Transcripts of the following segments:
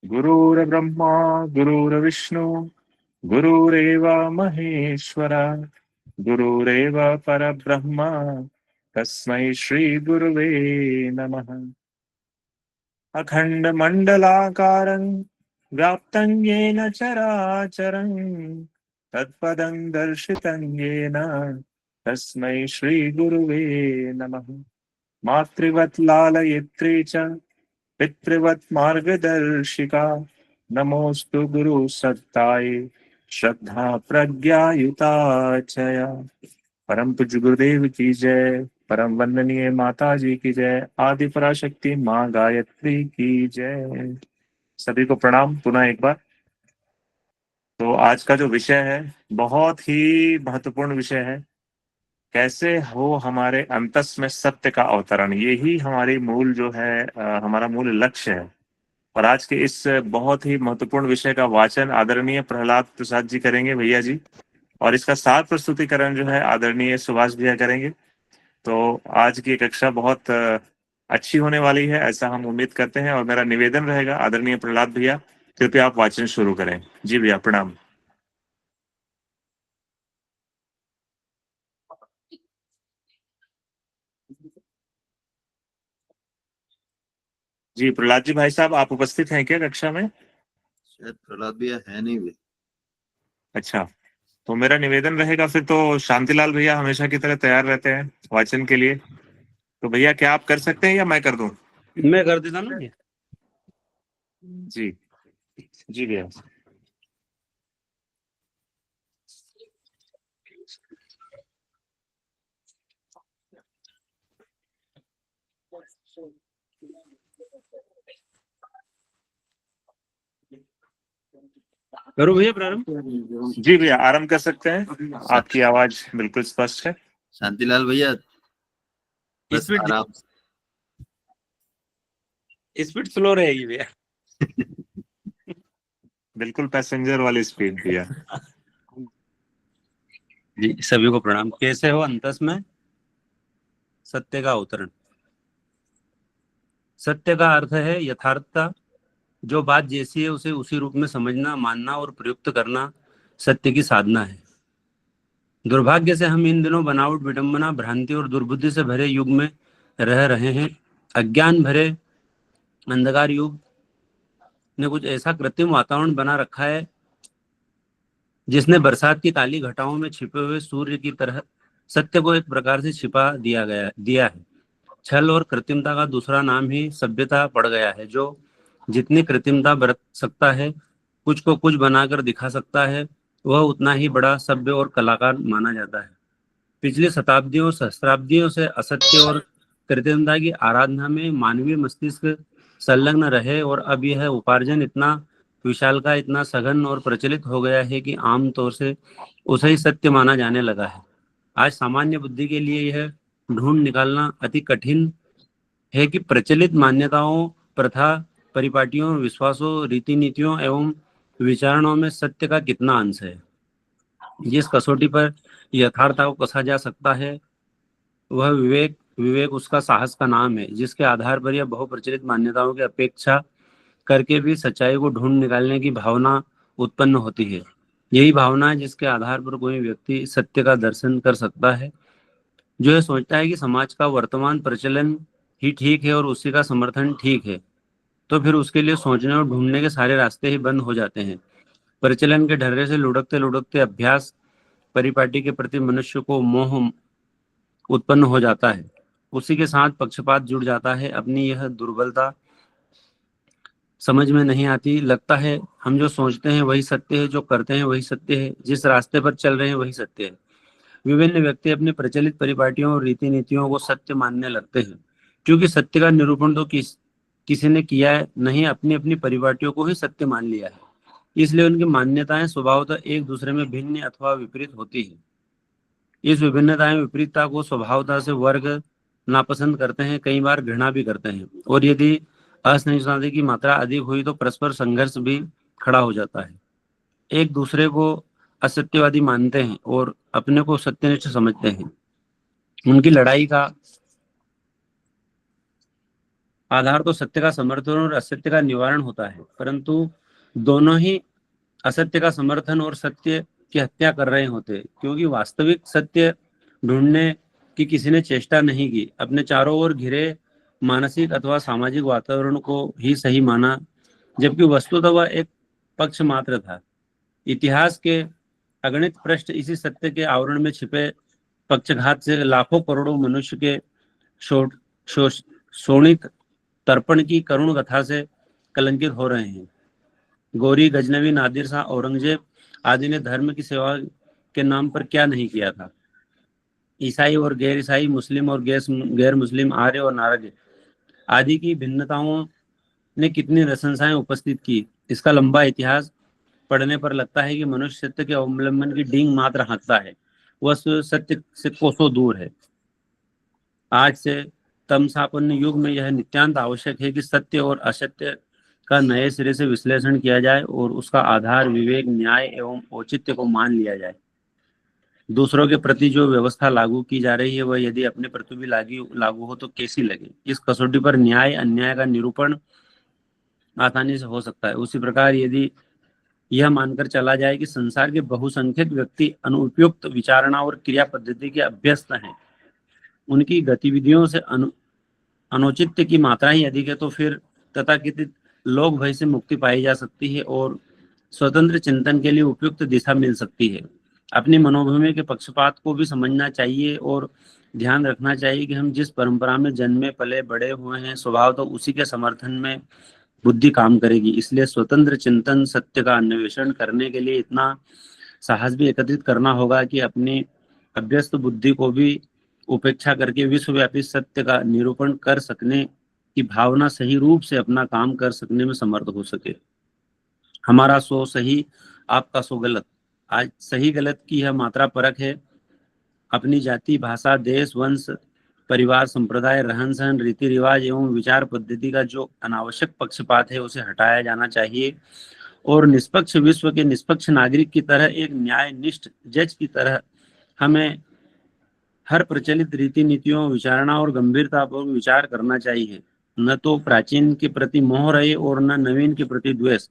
गुरुर्ब्रह्मा गुरुर्विष्णु गुरुरेव महेश्वर गुरुरेव परब्रह्म तस्मै श्री गुरुवे नमः। अखंड मंडलाकारं व्याप्तं येन चराचरं तत्पदं दर्शितं येन तस्मै श्री गुरुवे नमः। मातृवत् लालयित्री च पितृवत् मार्गदर्शिका नमोस्तु गुरु सत्ताय श्रद्धा प्रज्ञायुता चया। परम पूज्य गुरुदेव की जय। परम वंदनीय माता जी की जय। आदि पराशक्ति माँ गायत्री की जय। सभी को प्रणाम पुनः एक बार। तो आज का जो विषय है बहुत ही महत्वपूर्ण विषय है। कैसे हो हमारे अंतस में सत्य का अवतरण। यही हमारी मूल जो है हमारा मूल लक्ष्य है। और आज के इस बहुत ही महत्वपूर्ण विषय का वाचन आदरणीय प्रहलाद प्रसाद जी करेंगे भैया जी। और इसका सार प्रस्तुतिकरण जो है आदरणीय सुभाष भैया करेंगे। तो आज की कक्षा बहुत अच्छी होने वाली है ऐसा हम उम्मीद करते हैं। और मेरा निवेदन रहेगा आदरणीय प्रहलाद भैया कृपया आप वाचन शुरू करें। जी भैया प्रणाम। जी प्रहलाद जी भाई साहब आप उपस्थित हैं क्या कक्षा में? शायद प्रहलाद भैया है नहीं भी। अच्छा, तो मेरा निवेदन रहेगा फिर तो शांतिलाल भैया हमेशा की तरह तैयार रहते हैं वाचन के लिए। तो भैया क्या आप कर सकते हैं या मैं कर दूं? मैं कर देता ना। जी जी भैया। करो भैया प्रारंभ। जी भैया आरंभ कर सकते हैं। आपकी आवाज बिल्कुल स्पष्ट है। शांतिलाल भैया बस स्पीड आराम स्पीड स्लो रहेगी भैया। बिल्कुल पैसेंजर वाली स्पीड भैया। जी सभी को प्रणाम। कैसे हो अंतस में सत्य का अवतरण। सत्य का अर्थ है यथार्थता। जो बात जैसी है उसे उसी रूप में समझना, मानना और प्रयुक्त करना सत्य की साधना है। दुर्भाग्य से हम इन दिनों बनावट, विडंबना, भ्रांति और दुर्बुद्धि से भरे युग में रह रहे हैं। अज्ञान भरे अंधकार युग ने कुछ ऐसा कृत्रिम वातावरण बना रखा है जिसने बरसात की काली घटाओं में छिपे हुए सूर्य की तरह सत्य को एक प्रकार से छिपा दिया है। छल और कृत्रिमता का दूसरा नाम ही सभ्यता पड़ गया है। जो जितनी कृत्रिमता बरत सकता है, कुछ को कुछ बनाकर दिखा सकता है, वह उतना ही बड़ा सभ्य और कलाकार माना जाता है। पिछली शताब्दियों सहस्त्राब्दियों से असत्य और कृत्रिमता की आराधना में मानवीय मस्तिष्क संलग्न रहे और अब यह उपार्जन इतना विशालकाय, इतना सघन और प्रचलित हो गया है कि आम तौर से उसे ही सत्य माना जाने लगा है। आज सामान्य बुद्धि के लिए यह ढूंढ निकालना अति कठिन है कि प्रचलित मान्यताओं, प्रथा, परिपाटियों, विश्वासों, रीति नीतियों एवं विचारणों में सत्य का कितना अंश है। जिस कसौटी पर यथार्थता को कसा जा सकता है वह विवेक विवेक उसका साहस का नाम है, जिसके आधार पर यह बहुप्रचलित मान्यताओं की अपेक्षा करके भी सच्चाई को ढूंढ निकालने की भावना उत्पन्न होती है। यही भावना है जिसके आधार पर कोई व्यक्ति सत्य का दर्शन कर सकता है। जो यह सोचता है कि समाज का वर्तमान प्रचलन ही ठीक है और उसी का समर्थन ठीक है, तो फिर उसके लिए सोचने और ढूंढने के सारे रास्ते ही बंद हो जाते हैं। प्रचलन के ढर्रे से लुढ़कते लुढ़कते अभ्यास परिपाटी के प्रति मनुष्य को मोह उत्पन्न हो जाता है। उसी के साथ पक्षपात जुड़ जाता है। अपनी यह दुर्बलता समझ में नहीं आती। लगता है हम जो सोचते हैं वही सत्य है, जो करते हैं वही सत्य है, जिस रास्ते पर चल रहे हैं वही सत्य है। विभिन्न व्यक्ति अपनी प्रचलित परिपाटियों और रीति नीतियों को सत्य मानने लगते हैं, क्योंकि सत्य का निरूपण तो किसी ने किया है नहीं, अपनी अपनी परिपाटियों को ही सत्य मान लिया है। इसलिए उनकी मान्यताएं स्वभावतः एक दूसरे में भिन्न अथवा विपरीत होती है। इस विभिन्नताएं विपरीतता को स्वभावता से वर्ग नापसंद करते हैं, कई बार घृणा भी करते हैं, और यदि असहिष्णुता की मात्रा अधिक हुई तो परस्पर संघर्ष भी खड़ा हो जाता है। एक दूसरे को असत्यवादी मानते हैं और अपने को सत्यनिष्ठ समझते हैं। उनकी लड़ाई का आधार तो सत्य का समर्थन और असत्य का निवारण होता है, परंतु दोनों ही असत्य का समर्थन और सत्य की हत्या कर रहे होते हैं, क्योंकि वास्तविक सत्य ढूंढने की किसी ने चेष्टा नहीं की। अपने चारों ओर घिरे मानसिक अथवा सामाजिक वातावरण को ही सही माना, जबकि वस्तुतः वह एक पक्ष मात्र था। इतिहास के अगणित पृष्ठ इसी सत्य के आवरण में छिपे पक्षघात से लाखों करोड़ों मनुष्य के शोणित तर्पण की करुण कथा से कलंकित हो रहे हैं। गौरी, गजनवी, नादिर शाह, औरंगजेब आदि ने धर्म की सेवा के नाम पर क्या नहीं किया था। ईसाई और गैर ईसाई, मुस्लिम और गैर मुस्लिम, आर्य और नारद आदि की भिन्नताओं ने कितनी प्रशंसाएं उपस्थित की। इसका लंबा इतिहास पढ़ने पर लगता है कि मनुष्य सत्य के अवलंबन की डींग मात्र हाँकता है, वह सत्य से कोसों दूर है। आज से तमसापन्न युग में यह नित्यांत आवश्यक है कि सत्य और असत्य का नए सिरे से विश्लेषण किया जाए और उसका आधार विवेक, न्याय एवं औचित्य को मान लिया जाए। दूसरों के प्रति जो व्यवस्था लागू की जा रही है वह यदि अपने प्रति भी लागू हो तो कैसी लगे। इस कसौटी पर न्याय अन्याय का निरूपण आसानी से हो सकता है। उसी प्रकार यदि यह मानकर चला जाए कि संसार के बहुसंख्यक व्यक्ति अनुपयुक्त विचारणा और क्रिया पद्धति के अभ्यस्त हैं, उनकी गतिविधियों से अनुचित्य की मात्रा ही अधिक है, तो फिर तथाकथित लोक भय से मुक्ति पाई जा सकती है और स्वतंत्र चिंतन के लिए उपयुक्त दिशा मिल सकती है। अपनी मनोभूमि के पक्षपात को भी समझना चाहिए और ध्यान रखना चाहिए कि हम जिस परंपरा में जन्मे पले बड़े हुए हैं, स्वभाव तो उसी के समर्थन में बुद्धि काम करेगी। इसलिए स्वतंत्र चिंतन, सत्य का अन्वेषण करने के लिए इतना साहस भी एकत्रित करना होगा कि अपनी अभ्यस्त बुद्धि को भी उपेक्षा करके विश्वव्यापी सत्य का निरूपण कर सकने की भावना सही रूप से अपना काम कर सकने में समर्थ हो सके। हमारा सो सही, आपका सो गलत। आज सही गलत की यह मात्रा परख है। अपनी जाति, भाषा, देश, वंश, परिवार, संप्रदाय, रहन सहन, रीति रिवाज एवं विचार पद्धति का जो अनावश्यक पक्षपात है उसे हटाया जाना चाहिए और निष्पक्ष विश्व के निष्पक्ष नागरिक की तरह, एक न्यायनिष्ठ जज की तरह हमें हर प्रचलित रीति नीतियों, विचारणा और गंभीरता पर विचार करना चाहिए। न तो प्राचीन के प्रति मोह रहे और न नवीन के प्रति द्वेष।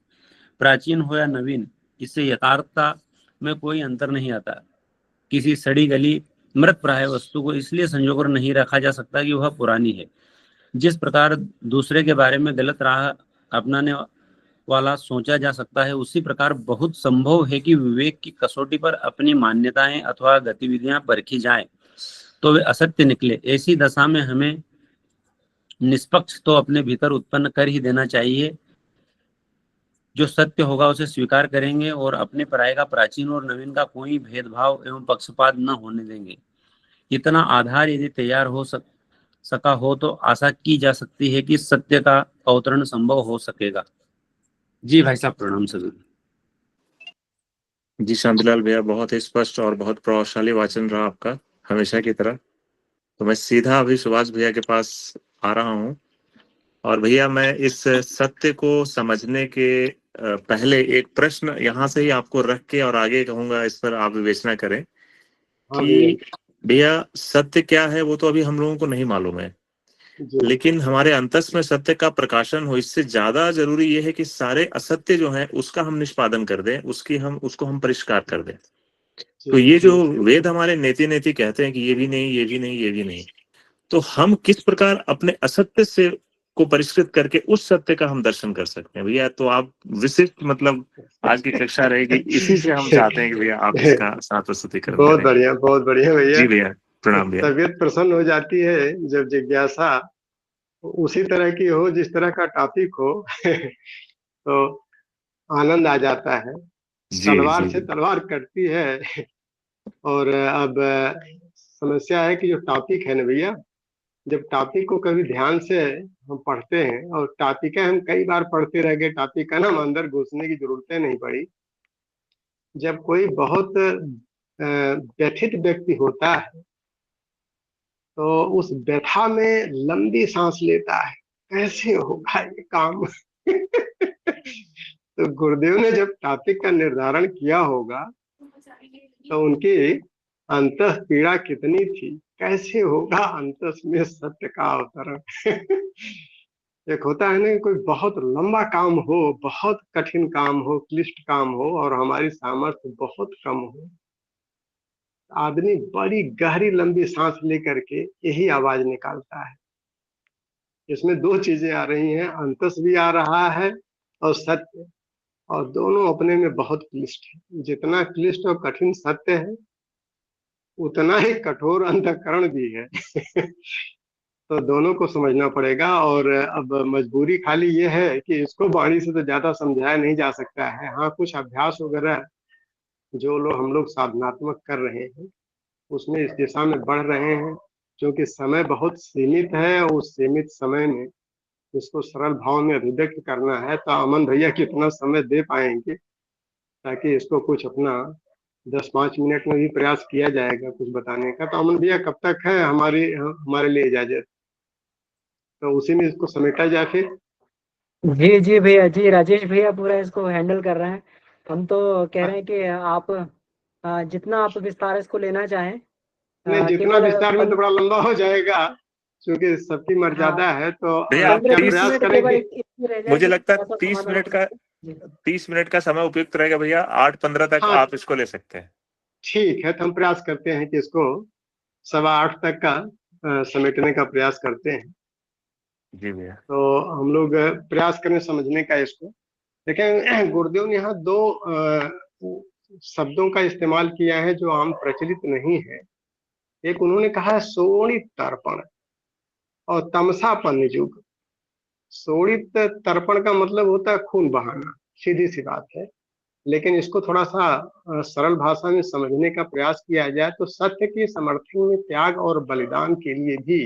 प्राचीन हो या नवीन, इससे यथार्थता में कोई अंतर नहीं आता। किसी सड़ी गली मृत प्राय वस्तु को इसलिए संजोकर नहीं रखा जा सकता कि वह पुरानी है। जिस प्रकार दूसरे के बारे में गलत राह अपनाने वाला सोचा जा सकता है, उसी प्रकार बहुत संभव है कि विवेक की कसौटी पर अपनी मान्यताएं अथवा गतिविधियां परखी जाएं तो वे असत्य निकले। ऐसी दशा में हमें निष्पक्ष तो अपने भीतर उत्पन्न कर ही देना चाहिए। जो सत्य होगा उसे स्वीकार करेंगे और अपने पराये का, प्राचीन और नवीन का कोई भेदभाव एवं पक्षपात न होने देंगे। इतना आधार यदि तैयार हो सका हो तो आशा की जा सकती है कि सत्य का अवतरण संभव हो सकेगा। जी भाई साहब, प्रणाम सभी। जी शांतिलाल भैया, बहुत ही स्पष्ट और बहुत प्रभावशाली वाचन रहा आपका, हमेशा की तरह। तो मैं सीधा अभी सुभाष भैया के पास आ रहा हूँ। और भैया, मैं इस सत्य को समझने के पहले एक प्रश्न यहाँ से ही आपको रख के और आगे कहूंगा, इस पर आप विवेचना करें कि भैया सत्य क्या है वो तो अभी हम लोगों को नहीं मालूम है, लेकिन हमारे अंतस में सत्य का प्रकाशन हो। इससे ज्यादा जरूरी ये है कि सारे असत्य जो है उसका हम निष्पादन कर दें, उसको हम परिष्कार कर दें। तो ये जो वेद हमारे नेति नेति कहते हैं कि ये भी नहीं, ये भी नहीं, ये भी नहीं, तो हम किस प्रकार अपने असत्य से को परिष्कृत करके उस सत्य का हम दर्शन कर सकते हैं भैया? तो आप विशिष्ट, मतलब आज की कक्षा रहेगी इसी से हम चाहते हैं कि भैया आप इसका साथ प्रस्तुतिकरण करें। बहुत बढ़िया भैया। जी भैया, प्रणाम भैया। तबीयत प्रसन्न हो जाती है जब जिज्ञासा उसी तरह की हो, जिस तरह का टॉपिक हो तो आनंद आ जाता है। तलवार से तलवार कटती है। और अब समस्या है कि जो टॉपिक है ना भैया, जब टॉपिक को कभी ध्यान से हम पढ़ते हैं, और टॉपिक हम कई बार पढ़ते रह गए, टॉपिक का नाम अंदर घुसने की जरूरतें नहीं पड़ी। जब कोई बहुत व्यथित व्यक्ति होता है तो उस व्यथा में लंबी सांस लेता है, कैसे होगा ये काम। तो गुरुदेव ने जब टॉपिक का निर्धारण किया होगा तो उनकी अंतः पीड़ा कितनी थी, कैसे होगा अंतस में सत्य का अवतरण। एक होता है ना, कोई बहुत लंबा काम हो, बहुत कठिन काम हो, क्लिष्ट काम हो और हमारी सामर्थ्य बहुत कम हो, आदमी बड़ी गहरी लंबी सांस लेकर के यही आवाज निकालता है। इसमें दो चीजें आ रही हैं, अंतस भी आ रहा है और सत्य, और दोनों अपने में बहुत क्लिष्ट है। जितना क्लिष्ट और कठिन सत्य है, उतना ही कठोर अंतःकरण भी है। तो दोनों को समझना पड़ेगा। और अब मजबूरी खाली ये है कि इसको वाणी से तो ज्यादा समझाया नहीं जा सकता है। हाँ, कुछ अभ्यास वगैरह जो लोग हम लोग साधनात्मक कर रहे हैं, उसमें इस दिशा में बढ़ रहे हैं। क्योंकि समय बहुत सीमित है और उस सीमित समय में इसको सरल भाव में अभिव्यक्त करना है, तो अमन भैया कितना समय दे पाएंगे ताकि इसको कुछ अपना 10-5 मिनट में भी प्रयास किया जाएगा कुछ बताने का। तो अमन भैया कब तक है हमारे लिए इजाजत? तो उसी में इसको समेटा जाए फिर। जी जी भैया, जी राजेश भैया पूरा इसको हैंडल कर रहे हैं। हम तो कह रहे हैं कि आप जितना आप विस्तार इसको लेना चाहें, नहीं, जितना केवल विस्तार में तो बड़ा लंबा हो जाएगा, क्योंकि सबकी हाँ मर्यादा है। तो भैया आप क्या 15-20 प्रयास मिनट करें केवल कि इतनी रह जाए मुझे कि लगता है थोड़ा सा 30 समाधान मिनट हो का सके। जी 30 मिनट का समय उपयुक्त रहेगा भैया। 8:15 तक हाँ, आप इसको ले सकते हैं। ठीक है, तो हम प्रयास करते हैं कि इसको 7:15 तक का समेटने का प्रयास करते हैं। जी भैया। तो हम लोग प्रयास करें समझने का इसको। लेकिन गुरुदेव ने यहाँ दो शब्दों का इस्तेमाल किया है जो आम प्रचलित नहीं है। एक उन्होंने कहा है शोणित तर्पण और तमसापन युग। शोणित तर्पण का मतलब होता है खून बहाना, सीधी सी बात है। लेकिन इसको थोड़ा सा सरल भाषा में समझने का प्रयास किया जाए तो सत्य के समर्थन में त्याग और बलिदान के लिए भी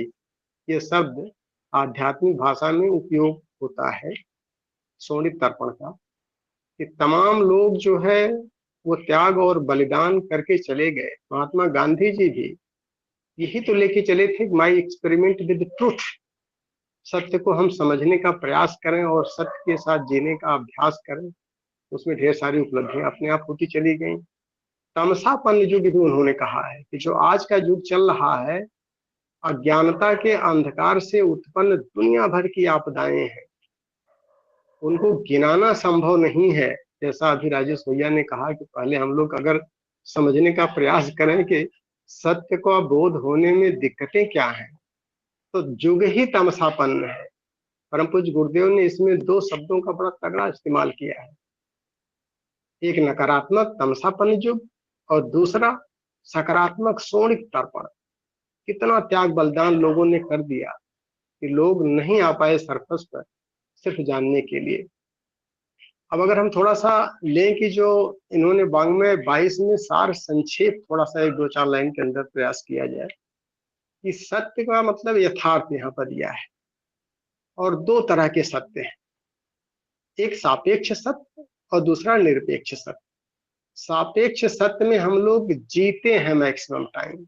ये शब्द आध्यात्मिक भाषा में उपयोग होता है, शोणित तर्पण का। कि तमाम लोग जो है वो त्याग और बलिदान करके चले गए। महात्मा गांधी जी भी यही तो लेके चले थे, माई एक्सपेरिमेंट विद ट्रूथ। सत्य को हम समझने का प्रयास करें और सत्य के साथ जीने का अभ्यास करें। उसमें ढेर सारी उपलब्धियां अपने आप होती चली गई। तमसापन युग भी उन्होंने कहा है कि जो आज का युग चल रहा है, अज्ञानता के अंधकार से उत्पन्न दुनिया भर की आपदाएं हैं, उनको गिनाना संभव नहीं है। जैसा अभी राजेश भैया ने कहा कि पहले हम लोग अगर समझने का प्रयास करें कि सत्य को बोध होने में दिक्कतें क्या हैं, तो युग ही तमसापन्न है। परम पूज्य गुरुदेव ने इसमें दो शब्दों का बड़ा तगड़ा इस्तेमाल किया है। एक नकारात्मक तमसापन्न युग और दूसरा सकारात्मक शोणित तर्पण। कितना त्याग बलिदान लोगों ने कर दिया कि लोग नहीं आ पाए सरफस पर सिर्फ जानने के लिए। अब अगर हम थोड़ा सा लें कि जो इन्होंने वाङ्मय 22 में सार संक्षेप थोड़ा सा 1-2-4 लाइन के अंदर प्रयास किया जाए कि सत्य का मतलब यथार्थ यहाँ पर दिया है। और दो तरह के सत्य हैं, एक सापेक्ष सत्य और दूसरा निरपेक्ष सत्य। सापेक्ष सत्य में हम लोग जीते हैं मैक्सिमम टाइम।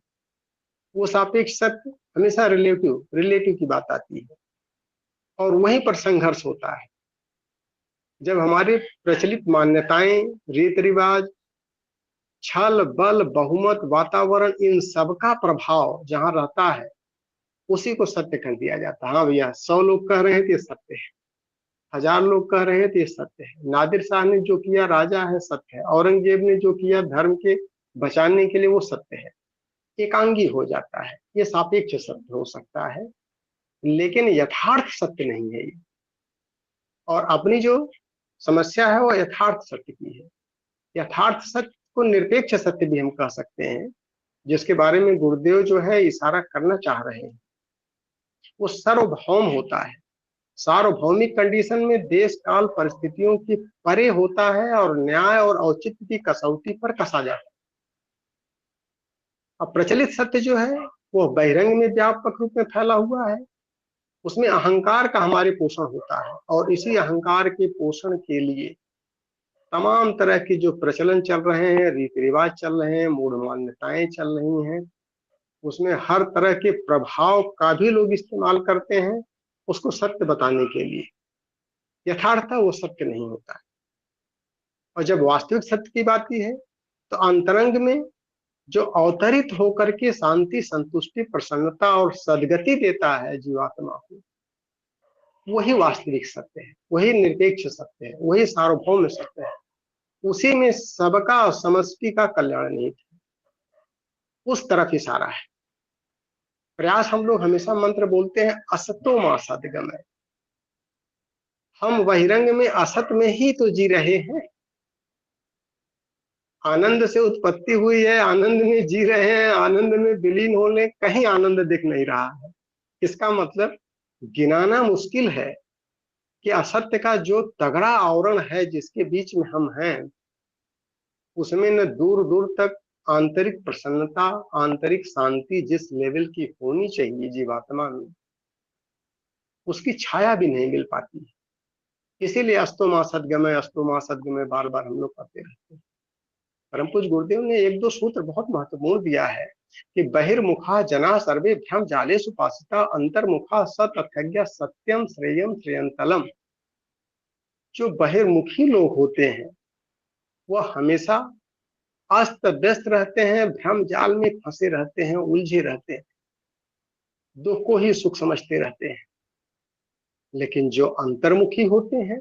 वो सापेक्ष सत्य हमेशा रिलेटिव की बात आती है और वहीं पर संघर्ष होता है। जब हमारे प्रचलित मान्यताएं, रीत रिवाज, छल बल बहुमत वातावरण, इन सबका प्रभाव जहां रहता है, उसी को सत्य कर दिया जाता है। हाँ भैया, 100 लोग कह रहे हैं तो ये सत्य है, 1000 लोग कह रहे हैं तो ये सत्य है। नादिर शाह ने जो किया राजा है, सत्य है। औरंगजेब ने जो किया धर्म के बचाने के लिए, वो सत्य है। एकांगी हो जाता है, ये सापेक्ष सत्य हो सकता है, लेकिन यथार्थ सत्य नहीं है ये। और अपनी जो समस्या है वो यथार्थ सत्य की है। यथार्थ सत्य को निरपेक्ष सत्य भी हम कह सकते हैं, जिसके बारे में गुरुदेव जो है इशारा करना चाह रहे हैं। वो सार्वभौम होता है। सार्वभौमिक कंडीशन में देश काल परिस्थितियों की परे होता है और न्याय और औचित्य की कसौटी पर कसा जाता है। अब प्रचलित सत्य जो है वो बहिरंग में व्यापक रूप में फैला हुआ है। उसमें अहंकार का हमारे पोषण होता है और इसी अहंकार के पोषण के लिए तमाम तरह की जो प्रचलन चल रहे हैं, रीति रिवाज चल रहे हैं, मूढ़ मान्यताएं चल रही हैं, उसमें हर तरह के प्रभाव का भी लोग इस्तेमाल करते हैं उसको सत्य बताने के लिए। यथार्थ वो सत्य नहीं होता है। और जब वास्तविक सत्य की बात की है तो अंतरंग में जो अवतरित होकर के शांति, संतुष्टि, प्रसन्नता और सद्गति देता है जीवात्मा को, वही वास्तविक सत्य है, वही निरपेक्ष सत्य है, वही सार्वभौम सत्य है। उसी में सबका और समष्टि का कल्याण निहित है, उस तरफ इशारा है। प्रयास हम लोग हमेशा मंत्र बोलते हैं असतो मा सद्गमय। हम बहिरंग में असत में ही तो जी रहे हैं, आनंद से उत्पत्ति हुई है, आनंद में जी रहे हैं, आनंद में विलीन होने कहीं आनंद दिख नहीं रहा है। इसका मतलब गिनाना मुश्किल है कि असत्य का जो तगड़ा आवरण है जिसके बीच में हम हैं, उसमें न दूर दूर तक आंतरिक प्रसन्नता, आंतरिक शांति जिस लेवल की होनी चाहिए जीवात्मा में, उसकी छाया भी नहीं मिल पाती है। इसीलिए अस्तो मा सद्गमय, अस्तो मा सद्गमय बार बार हम लोग कहते रहते हैं। परम पूज्य गुरुदेव ने एक दो सूत्र बहुत महत्वपूर्ण दिया है कि बहिर्मुखा जना सर्वे भ्रम जाले सुपासिता अंतर्मुखा सत अथज्ञ सत्यम श्रेयम श्रेयंतलम। जो बहिर्मुखी लोग होते हैं वह हमेशा अस्त व्यस्त रहते हैं, भ्रम जाल में फंसे रहते हैं, उलझे रहते हैं, दुख को ही सुख समझते रहते हैं। लेकिन जो अंतर्मुखी होते हैं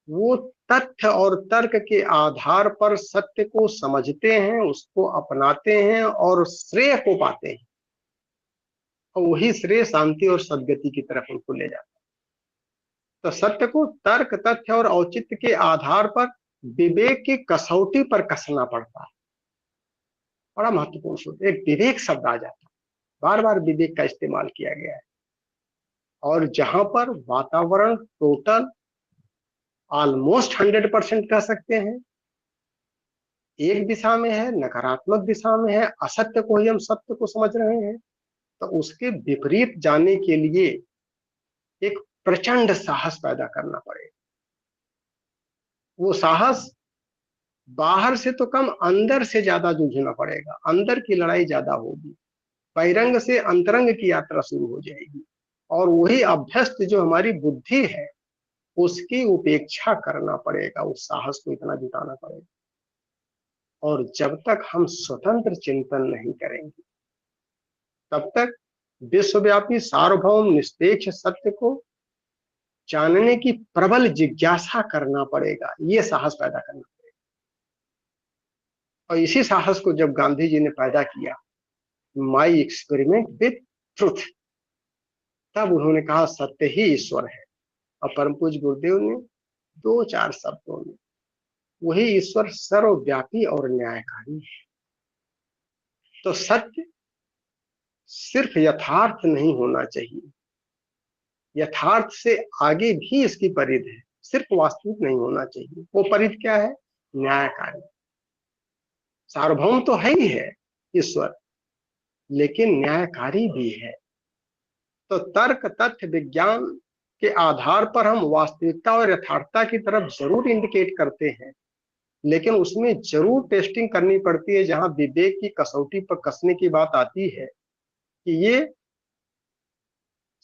वो तथ्य और तर्क के आधार पर सत्य को समझते हैं, उसको अपनाते हैं और श्रेय को पाते हैं, और वही श्रेय शांति और सद्गति की तरफ उनको ले जाता है। तो सत्य को तर्क, तथ्य और औचित्य के आधार पर विवेक की कसौटी पर कसना पड़ता है। बड़ा महत्वपूर्ण सूत्र, एक विवेक शब्द आ जाता है, बार बार विवेक का इस्तेमाल किया गया है। और जहां पर वातावरण टोटल ऑलमोस्ट 100% कह सकते हैं एक दिशा में है, नकारात्मक दिशा में है, असत्य को ही हम सत्य को समझ रहे हैं, तो उसके विपरीत जाने के लिए एक प्रचंड साहस पैदा करना पड़ेगा। वो साहस बाहर से तो कम अंदर से ज्यादा जूझना पड़ेगा, अंदर की लड़ाई ज्यादा होगी, बहिरंग से अंतरंग की यात्रा शुरू हो जाएगी। और वही अभ्यस्त जो हमारी बुद्धि है उसकी उपेक्षा करना पड़ेगा, उस साहस को इतना जुटाना पड़ेगा। और जब तक हम स्वतंत्र चिंतन नहीं करेंगे तब तक विश्वव्यापी सार्वभौम निष्पेक्ष सत्य को जानने की प्रबल जिज्ञासा करना पड़ेगा, ये साहस पैदा करना पड़ेगा। और इसी साहस को जब गांधी जी ने पैदा किया, माई एक्सपेरिमेंट विथ ट्रुथ, तब उन्होंने कहा सत्य ही ईश्वर है। और परम पूज्य गुरुदेव ने 2-4 शब्दों में वही ईश्वर सर्वव्यापी और न्यायकारी है। तो सत्य सिर्फ यथार्थ नहीं होना चाहिए, यथार्थ से आगे भी इसकी परिधि है, सिर्फ वास्तविक नहीं होना चाहिए। वो परिधि क्या है? न्यायकारी। सार्वभौम तो है ही है ईश्वर, लेकिन न्यायकारी भी है। तो तर्क, तथ्य, विज्ञान के आधार पर हम वास्तविकता और यथार्थता की तरफ जरूर इंडिकेट करते हैं, लेकिन उसमें जरूर टेस्टिंग करनी पड़ती है। जहां विवेक की कसौटी पर कसने की बात आती है कि ये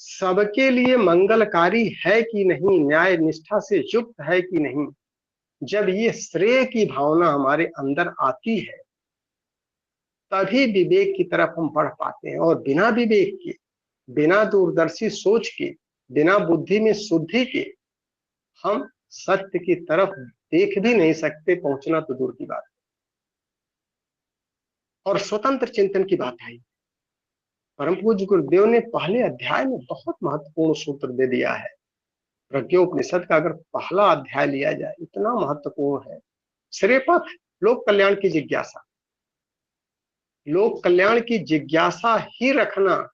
सबके लिए मंगलकारी है कि नहीं, न्याय निष्ठा से युक्त है कि नहीं, जब ये श्रेय की भावना हमारे अंदर आती है तभी विवेक की तरफ हम बढ़ पाते हैं। और बिना विवेक के, बिना दूरदर्शी सोच के, बिना बुद्धि में शुद्धि के हम सत्य की तरफ देख भी नहीं सकते, पहुंचना तो दूर की बात है। और स्वतंत्र चिंतन की बात आई, परम पूज्य गुरुदेव ने पहले अध्याय में बहुत महत्वपूर्ण सूत्र दे दिया है। प्रज्ञोपनिषद का अगर पहला अध्याय लिया जाए, इतना महत्वपूर्ण है। श्रेय पथ, लोक कल्याण की जिज्ञासा, लोक कल्याण की जिज्ञासा ही रखना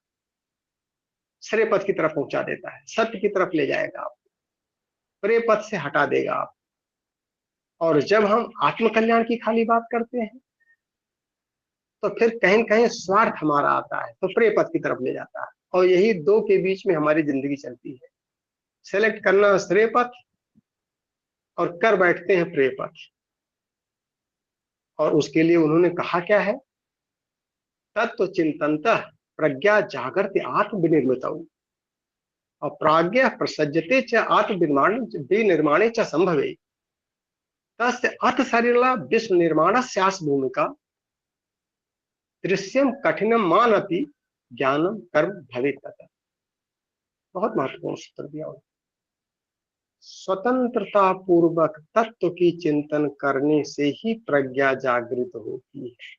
श्रेय पथ की तरफ पहुंचा देता है, सत्य की तरफ ले जाएगा आपको, श्रेय पथ से हटा देगा आप। और जब हम आत्म कल्याण की खाली बात करते हैं तो फिर कहीं कहीं स्वार्थ हमारा आता है, तो प्रेय पथ की तरफ ले जाता है। और यही दो के बीच में हमारी जिंदगी चलती है, सेलेक्ट करना श्रेय पथ और कर बैठते हैं प्रेय पथ। और उसके लिए उन्होंने कहा क्या है? तत्व चिंतनतः प्रज्ञा जागृति आत्म विनिर्मित और प्राज्ञ प्रसज्जते च आत्म विनिर्माणे च संभवे तस्य अथ सरिला विश्व निर्माणस्यास भूमिका दृश्यम कठिनम मानति ज्ञानम कर्म भवेत्। बहुत महत्वपूर्ण सूत्र दिया उन्होंने। स्वतंत्रता पूर्वक तत्व की चिंतन करने से ही प्रज्ञा जागृत होती है।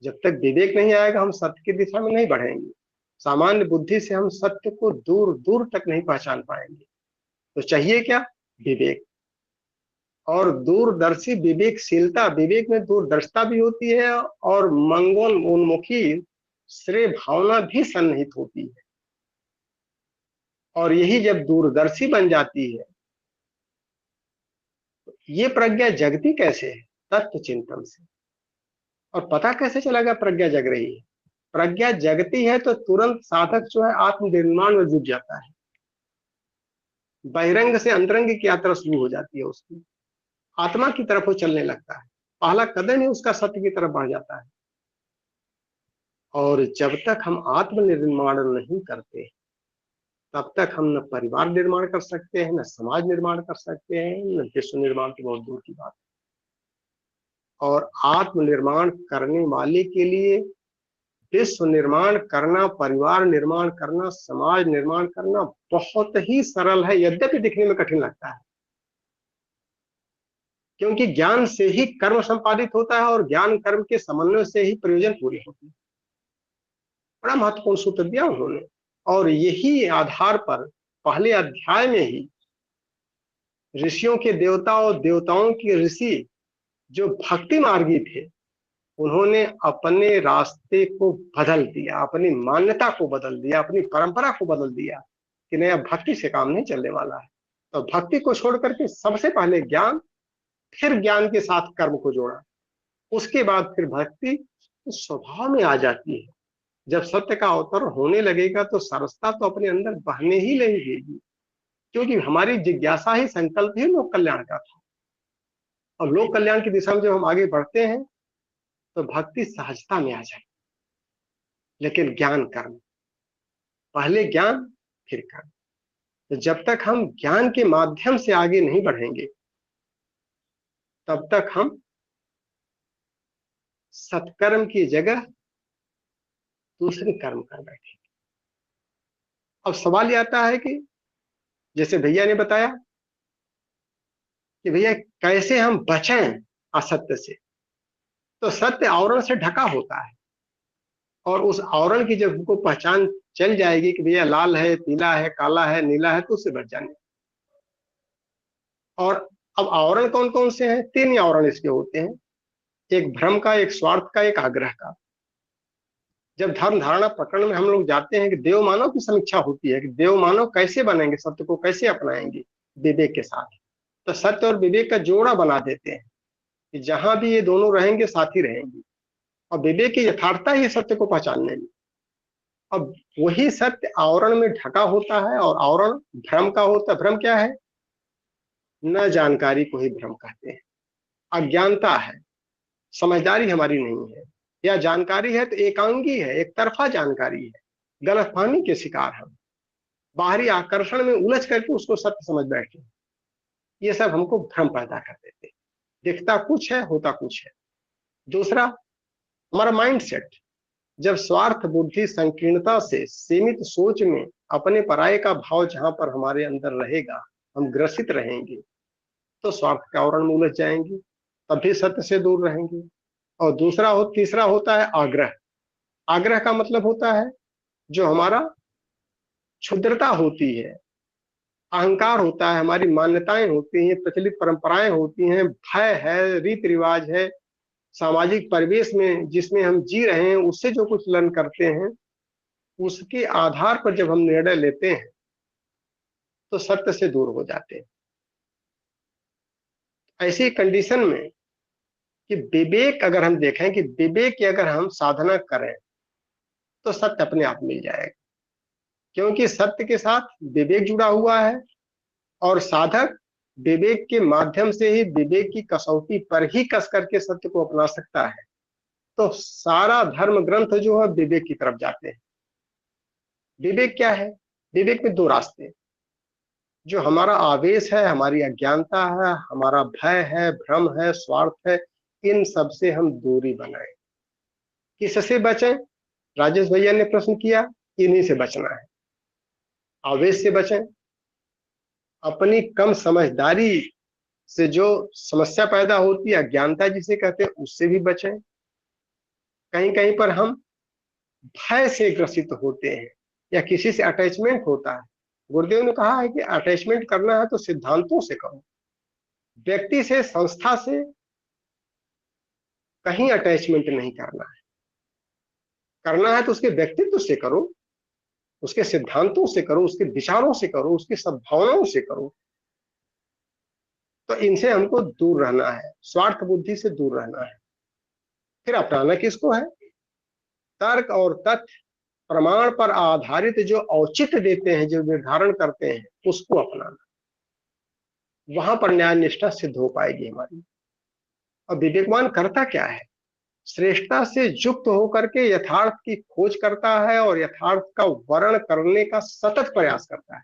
जब तक विवेक नहीं आएगा हम सत्य की दिशा में नहीं बढ़ेंगे। सामान्य बुद्धि से हम सत्य को दूर दूर तक नहीं पहचान पाएंगे। तो चाहिए क्या? विवेक। और दूरदर्शी विवेकशीलता, विवेक में दूरदर्शिता भी होती है और मंगल उन्मुखी श्रेय भावना भी सन्निहित होती है। और यही जब दूरदर्शी बन जाती है, तो ये प्रज्ञा जगती कैसे है? तत्व चिंतन से। और पता कैसे चलेगा प्रज्ञा जग रही है? प्रज्ञा जगती है तो तुरंत साधक जो है आत्मनिर्माण में जुट जाता है। बहिरंग से अंतरंग की यात्रा शुरू हो जाती है उसकी, आत्मा की तरफ वो चलने लगता है। पहला कदम ही उसका सत्य की तरफ बढ़ जाता है। और जब तक हम आत्मनिर्माण नहीं करते तब तक हम न परिवार निर्माण कर सकते हैं, न समाज निर्माण कर सकते हैं, न विश्व निर्माण तो बहुत दूर की बात है। और आत्मनिर्माण करने वाले के लिए विश्व निर्माण करना, परिवार निर्माण करना, समाज निर्माण करना बहुत ही सरल है, यद्यपि दिखने में कठिन लगता है। क्योंकि ज्ञान से ही कर्म संपादित होता है और ज्ञान कर्म के समन्वय से ही प्रयोजन पूरे होते हैं। बड़ा महत्वपूर्ण सूत्र दिया उन्होंने। और यही आधार पर पहले अध्याय में ही ऋषियों के देवता और देवताओं के ऋषि जो भक्ति मार्गी थे, उन्होंने अपने रास्ते को बदल दिया, अपनी मान्यता को बदल दिया, अपनी परंपरा को बदल दिया कि नहीं, अब भक्ति से काम नहीं चलने वाला है। तो भक्ति को छोड़ करके सबसे पहले ज्ञान, फिर ज्ञान के साथ कर्म को जोड़ा, उसके बाद फिर भक्ति स्वभाव में आ जाती है। जब सत्य का अवतरण होने लगेगा तो सरसता तो अपने अंदर बहने ही लगेगी, क्योंकि हमारी जिज्ञासा ही, संकल्प ही लोक कल्याण का था। और लोक कल्याण की दिशा में जब हम आगे बढ़ते हैं तो भक्ति सहजता में आ जाए। लेकिन ज्ञान कर्म, पहले ज्ञान फिर कर्म। तो जब तक हम ज्ञान के माध्यम से आगे नहीं बढ़ेंगे तब तक हम सत्कर्म की जगह दूसरे कर्म कर बैठेंगे। अब सवाल यह आता है कि जैसे भैया ने बताया कि भैया कैसे हम बचें असत्य से। तो सत्य आवरण से ढका होता है और उस आवरण की जब हमको पहचान चल जाएगी कि भैया लाल है, पीला है, काला है, नीला है, तो उससे बच जाने। और अब आवरण कौन कौन से हैं? 3 आवरण इसके होते हैं, एक भ्रम का, एक स्वार्थ का, एक आग्रह का। जब धर्म धारणा प्रकरण में हम लोग जाते हैं कि देव मानव की समीक्षा होती है कि देव मानव कैसे बनेंगे, सत्य को कैसे अपनाएंगे विवेक के साथ, तो सत्य और विवेक का जोड़ा बना देते हैं कि जहां भी ये दोनों रहेंगे साथ ही रहेंगे। और विवेक की यथार्थता ही सत्य को पहचानने में। अब वही सत्य आवरण में ढका होता है और आवरण भ्रम का होता है। भ्रम क्या है? न जानकारी को ही भ्रम कहते हैं। अज्ञानता है, समझदारी हमारी नहीं है, या जानकारी है तो एकांगी है, एक तरफा जानकारी है, गलतफहमी के शिकार हम, बाहरी आकर्षण में उलझ करके उसको सत्य समझ बैठे। ये सब हमको भ्रम पैदा कर देते। दिखता कुछ है, होता कुछ है। दूसरा, हमारा माइंडसेट। जब स्वार्थ बुद्धि संकीर्णता से सीमित सोच में अपने पराये का भाव जहां पर हमारे अंदर रहेगा, हम ग्रसित रहेंगे, तो स्वार्थ के आवरण में उलझ जाएंगे, तब भी सत्य से दूर रहेंगे। और तीसरा होता है आग्रह। आग्रह का मतलब होता है जो हमारा क्षुद्रता होती है, अहंकार होता है, हमारी मान्यताएं होती हैं, प्रचलित परंपराएं होती हैं, भय है, रीति रिवाज है, सामाजिक परिवेश में जिसमें हम जी रहे हैं उससे जो कुछ लर्न करते हैं, उसके आधार पर जब हम निर्णय लेते हैं तो सत्य से दूर हो जाते हैं। ऐसी कंडीशन में कि विवेक, अगर हम देखें कि विवेक की अगर हम साधना करें तो सत्य अपने आप मिल जाएगा, क्योंकि सत्य के साथ विवेक जुड़ा हुआ है और साधक विवेक के माध्यम से ही विवेक की कसौटी पर ही कस करके सत्य को अपना सकता है। तो सारा धर्म ग्रंथ जो है विवेक की तरफ जाते हैं। विवेक क्या है? विवेक में 2 रास्ते, जो हमारा आवेश है, हमारी अज्ञानता है, हमारा भय है, भ्रम है, स्वार्थ है, इन सब से हम दूरी बनाएं। किससे बचें? राजेश भैया ने प्रश्न किया, इन्हीं से बचना है। आवेश से बचें, अपनी कम समझदारी से जो समस्या पैदा होती है, अज्ञानता जिसे कहते हैं, उससे भी बचें। कहीं कहीं पर हम भय से ग्रसित होते हैं या किसी से अटैचमेंट होता है। गुरुदेव ने कहा है कि अटैचमेंट करना है तो सिद्धांतों से करो, व्यक्ति से, संस्था से कहीं अटैचमेंट नहीं करना है। करना है तो उसके व्यक्तित्व से करो, उसके सिद्धांतों से करो, उसके विचारों से करो, उसकी सद्भावनाओं से करो। तो इनसे हमको दूर रहना है, स्वार्थ बुद्धि से दूर रहना है। फिर अपनाना किसको है? तर्क और तथ्य प्रमाण पर आधारित जो औचित्य देते हैं, जो निर्धारण करते हैं, उसको अपनाना। वहां पर न्याय निष्ठा सिद्ध हो पाएगी हमारी। और विवेकवान करता क्या है? श्रेष्ठता से युक्त होकर के यथार्थ की खोज करता है और यथार्थ का वर्णन करने का सतत प्रयास करता है।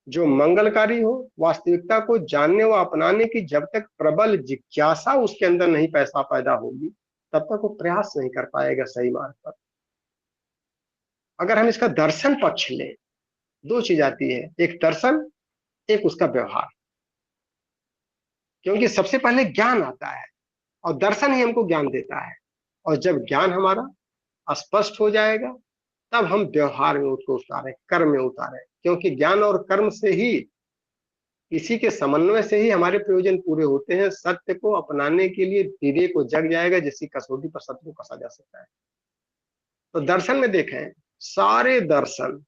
जो मंगलकारी हो, वास्तविकता को जानने व अपनाने की जब तक प्रबल जिज्ञासा उसके अंदर नहीं पैदा होगी, तब तक वो प्रयास नहीं कर पाएगा सही मार्ग पर। अगर हम इसका दर्शन पक्ष लें, दो चीज आती है, एक दर्शन, एक उसका व्यवहार। क्योंकि सबसे पहले ज्ञान आता है और दर्शन ही हमको ज्ञान देता है। और जब ज्ञान हमारा स्पष्ट हो जाएगा, तब हम व्यवहार में उसको उतारें, कर्म में उतारें। क्योंकि ज्ञान और कर्म से ही, इसी के समन्वय से ही हमारे प्रयोजन पूरे होते हैं। सत्य को अपनाने के लिए विवेक को जग जाएगा, जिसकी कसौटी पर सत्य को कसा जा सकता है। तो दर्शन में देखें, सारे दर्शन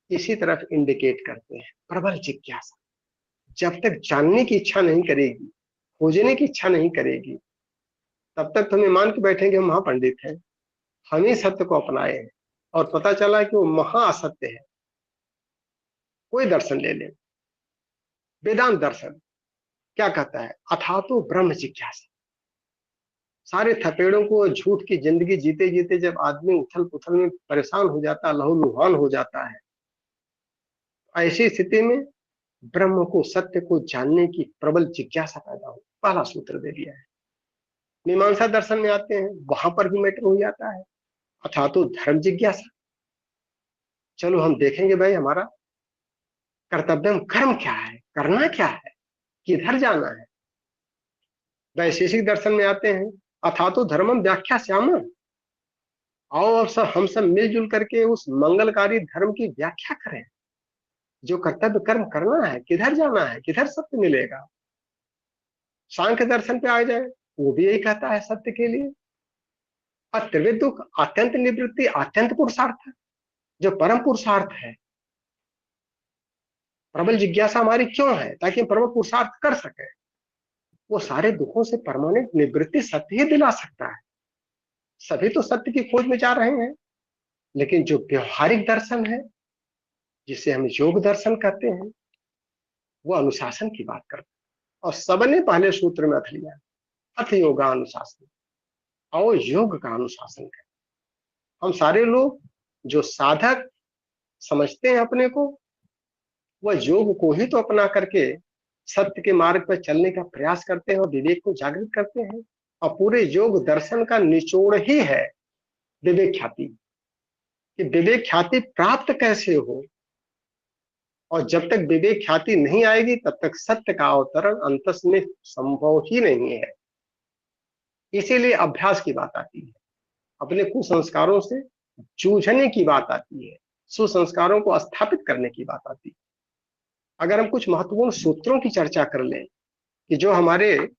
इसी तरफ इंडिकेट करते हैं, प्रबल जिज्ञासा। जब तक जानने की इच्छा नहीं करेगी, खोजने की इच्छा नहीं करेगी, तब तक तो हमें मान के बैठेंगे हम महापंडित हैं, हम ही सत्य को अपनाए हैं, और पता चला कि वो महा असत्य है। कोई दर्शन ले लें, वेदांत दर्शन क्या कहता है? अथातो ब्रह्म जिज्ञासा। सारे थपेड़ों को, झूठ की जिंदगी जीते जीते जब आदमी उथल पुथल में परेशान हो जाता, लहूलुहान हो जाता है, ऐसी स्थिति में ब्रह्म को, सत्य को जानने की प्रबल जिज्ञासा पैदा हो। पहला सूत्र दे दिया है। मीमांसा दर्शन में आते हैं, वहां पर भी मैटर हो जाता है, अथातो धर्म जिज्ञासा। चलो हम देखेंगे भाई हमारा कर्तव्य कर्म क्या है, करना क्या है, किधर जाना है। वैशेषिक दर्शन में आते हैं, अथातो धर्मम व्याख्या श्यामा। आओ अब सब हम सब मिलजुल करके उस मंगलकारी धर्म की व्याख्या करें। जो कर्तव्य कर्म करना है, किधर जाना है, किधर सत्य मिलेगा। सांख्य दर्शन पे आ जाए, वो भी यही कहता है सत्य के लिए। और त्रिविध दुख, अत्यंत निवृत्ति, अत्यंत पुरुषार्थ, जो परम पुरुषार्थ है। प्रबल जिज्ञासा हमारी क्यों है? ताकि हम परम पुरुषार्थ कर सके। वो सारे दुखों से परमानेंट निवृत्ति सत्य ही दिला सकता है। सभी तो सत्य की खोज में जा रहे हैं, लेकिन जो व्यवहारिक दर्शन है, जिसे हम योग दर्शन कहते हैं, वो अनुशासन की बात करता है। और सबने पहले सूत्र में अर्थ लिया, अथ योगा अनुशासन, और योग का अनुशासन करें। हम सारे लोग जो साधक समझते हैं अपने को, वह योग को ही तो अपना करके सत्य के मार्ग पर चलने का प्रयास करते हैं और विवेक को जागृत करते हैं। और पूरे योग दर्शन का निचोड़ ही है विवेक ख्याति। कि विवेक ख्याति प्राप्त कैसे हो, और जब तक विवेक ख्याति नहीं आएगी, तब तक सत्य का अवतरण अंतस में संभव ही नहीं है। इसीलिए अभ्यास की बात आती है, अपने कुसंस्कारों से जूझने की बात आती है, सुसंस्कारों को स्थापित करने की बात आती है। अगर हम कुछ महत्वपूर्ण सूत्रों की चर्चा कर लें कि जो हमारे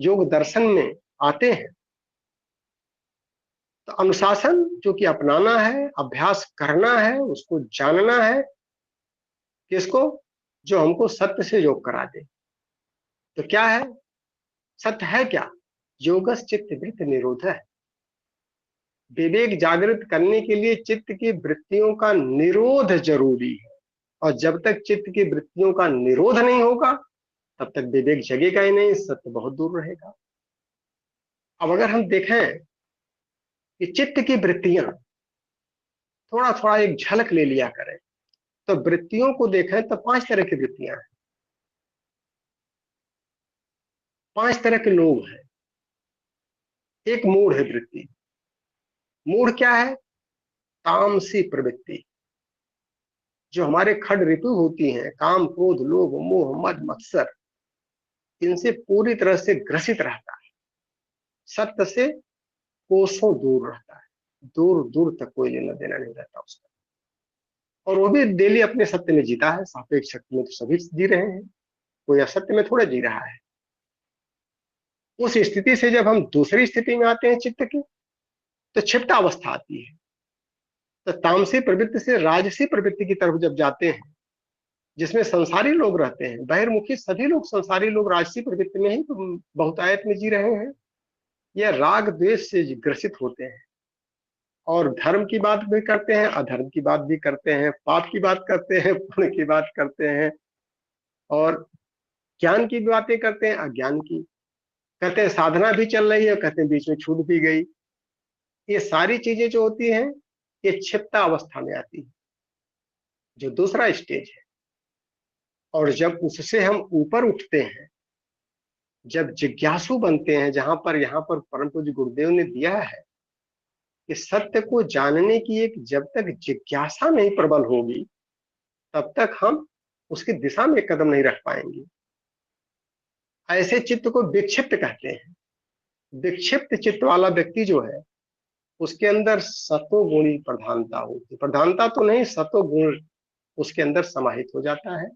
योग दर्शन में आते हैं, तो अनुशासन जो कि अपनाना है, अभ्यास करना है, उसको जानना है। किसको? जो हमको सत्य से योग करा दे। तो क्या है सत्य? है क्या? योगस चित्त वृत्ति निरोध है। विवेक जागृत करने के लिए चित्त की वृत्तियों का निरोध जरूरी है। और जब तक चित्त की वृत्तियों का निरोध नहीं होगा, तब तक विवेक जगेगा ही नहीं, सत्य बहुत दूर रहेगा। अब अगर हम देखें कि चित्त की वृत्तियां थोड़ा थोड़ा एक झलक ले लिया करें, तो वृत्तियों को देखें तो 5 तरह की वृत्तियां हैं, 5 तरह के लोग हैं। एक मूढ़ है वृत्ति। मूढ़ क्या है? तामसी प्रवृत्ति, जो हमारे खड ऋतु होती हैं, काम क्रोध लोभ मोह मद मत्सर, इनसे पूरी तरह से ग्रसित रहता है, सत्य से कोसों दूर रहता है, दूर दूर तक कोई लेना देना नहीं रहता उसका। और वो भी डेली अपने सत्य में जीता है। सापेक्ष शक्ति में तो सभी जी रहे हैं, कोई असत्य में थोड़ा जी रहा है। उस स्थिति से जब हम दूसरी स्थिति में आते हैं चित्त की, तो क्षिप्त अवस्था आती है। तो तामसी प्रवृत्ति से राजसी प्रवृत्ति की तरफ जब जाते हैं, जिसमें संसारी लोग रहते हैं, बहिर्मुखी सभी लोग संसारी लोग राजसी प्रवृत्ति में ही तो बहुतायत में जी रहे हैं, या राग द्वेष से ग्रसित होते हैं और धर्म की बात भी करते हैं, अधर्म की बात भी करते हैं, पाप की बात करते हैं, पुण्य की बात करते हैं, और ज्ञान की बातें करते हैं, अज्ञान की कहते हैं। साधना भी चल रही है, कहते हैं बीच में छूट भी गई। ये सारी चीजें जो होती हैं, ये क्षिप्त अवस्था में आती है, जो दूसरा स्टेज है। और जब उससे हम ऊपर उठते हैं, जब जिज्ञासु बनते हैं, जहां पर यहाँ पर परम पूज्य गुरुदेव ने दिया है कि सत्य को जानने की एक जब तक जिज्ञासा नहीं प्रबल होगी, तब तक हम उसकी दिशा में कदम नहीं रख पाएंगे। ऐसे चित्त को विक्षिप्त कहते हैं। विक्षिप्त चित्त वाला व्यक्ति जो है, उसके अंदर सतोगुणी प्रधानता होती है। प्रधानता तो नहीं, सतोगुण उसके अंदर समाहित हो जाता है,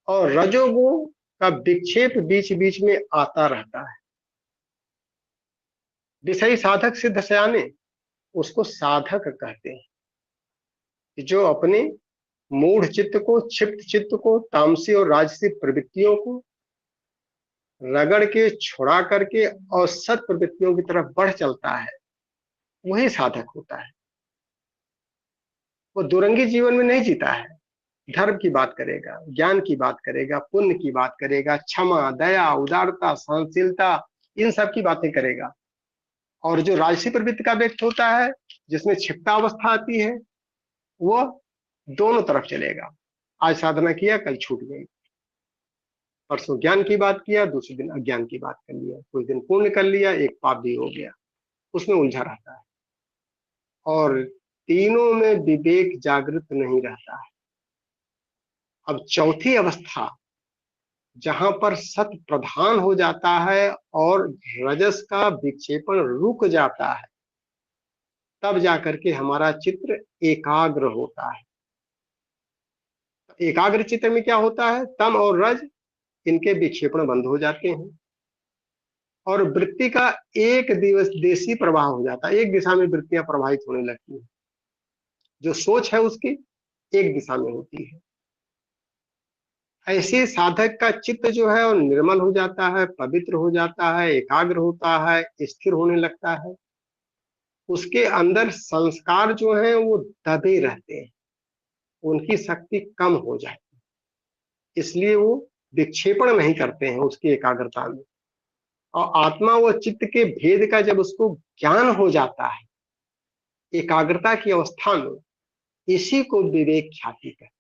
और रजोगुण का विक्षेप बीच बीच में आता रहता है। विषयी साधक सिद्ध सयाने उसको साधक कहते हैं, जो अपने मूढ़ चित्त को, क्षिप्त चित्त को, तामसी और राजसी प्रवृत्तियों को रगड़ के छुड़ा करके और सत प्रवृत्तियों की तरफ बढ़ चलता है, वही साधक होता है। वो दुरंगी जीवन में नहीं जीता है। धर्म की बात करेगा, ज्ञान की बात करेगा, पुण्य की बात करेगा, क्षमा दया उदारता सहनशीलता, इन सब की बातें करेगा। और जो राजसी प्रवृत्ति का व्यक्ति होता है, जिसमें क्षिप्ता अवस्था आती है, वो दोनों तरफ चलेगा। आज साधना किया, कल छूट गई, परसों ज्ञान की बात किया, दूसरे दिन अज्ञान की बात कर लिया, कुछ दिन पुण्य कर लिया, एक पाप भी हो गया, उसमें उलझा रहता है। और तीनों में विवेक जागृत नहीं रहता है। अब चौथी अवस्था, जहां पर सत प्रधान हो जाता है और रजस का विक्षेपण रुक जाता है, तब जाकर के हमारा चित्र एकाग्र होता है। एकाग्र चित्र में क्या होता है, तम और रज इनके विक्षेपण बंद हो जाते हैं और वृत्ति का एक देशी प्रवाह हो जाता है। एक दिशा में वृत्तियां प्रवाहित होने लगती हैं, जो सोच है उसकी एक दिशा में होती है। ऐसे साधक का चित्त जो है वो निर्मल हो जाता है, पवित्र हो जाता है, एकाग्र होता है, स्थिर होने लगता है। उसके अंदर संस्कार जो है वो दबे रहते हैं, उनकी शक्ति कम हो जाती है, इसलिए वो विक्षेपण नहीं करते हैं उसकी एकाग्रता में। और आत्मा व चित्त के भेद का जब उसको ज्ञान हो जाता है एकाग्रता की अवस्था में, इसी को विवेक ख्याति कहते हैं।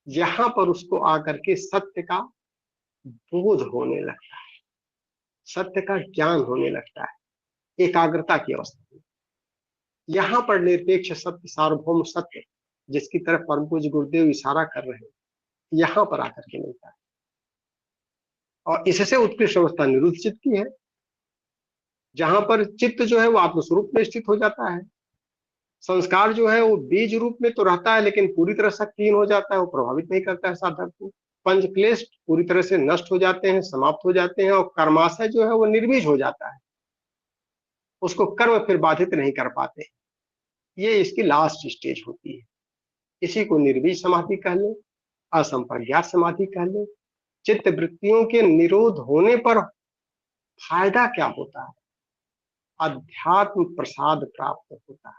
यहां पर उसको आकर के सत्य का बोध होने लगता है, सत्य का ज्ञान होने लगता है एकाग्रता की अवस्था में। यहां पर निरपेक्ष सत्य, सार्वभौम सत्य, जिसकी तरफ परम पूज्य गुरुदेव इशारा कर रहे हैं, यहां पर आकर के मिलता है। और इससे उत्कृष्ट अवस्था निरुद्ध चित्त की है, जहां पर चित्त जो है वो आत्मस्वरूप में स्थित हो जाता है। संस्कार जो है वो बीज रूप में तो रहता है, लेकिन पूरी तरह शक्तिहीन हो जाता है, वो प्रभावित नहीं करता है साधक को। पंच क्लेश पूरी तरह से नष्ट हो जाते हैं, समाप्त हो जाते हैं, और कर्माशय जो है वो निर्बीज हो जाता है, उसको कर्म फिर बाधित नहीं कर पाते। ये इसकी लास्ट स्टेज होती है। इसी को निर्बीज समाधि कह ले, असंप्रज्ञात समाधि कह ले। चित्त वृत्तियों के निरोध होने पर फायदा क्या होता है, अध्यात्म प्रसाद प्राप्त होता है।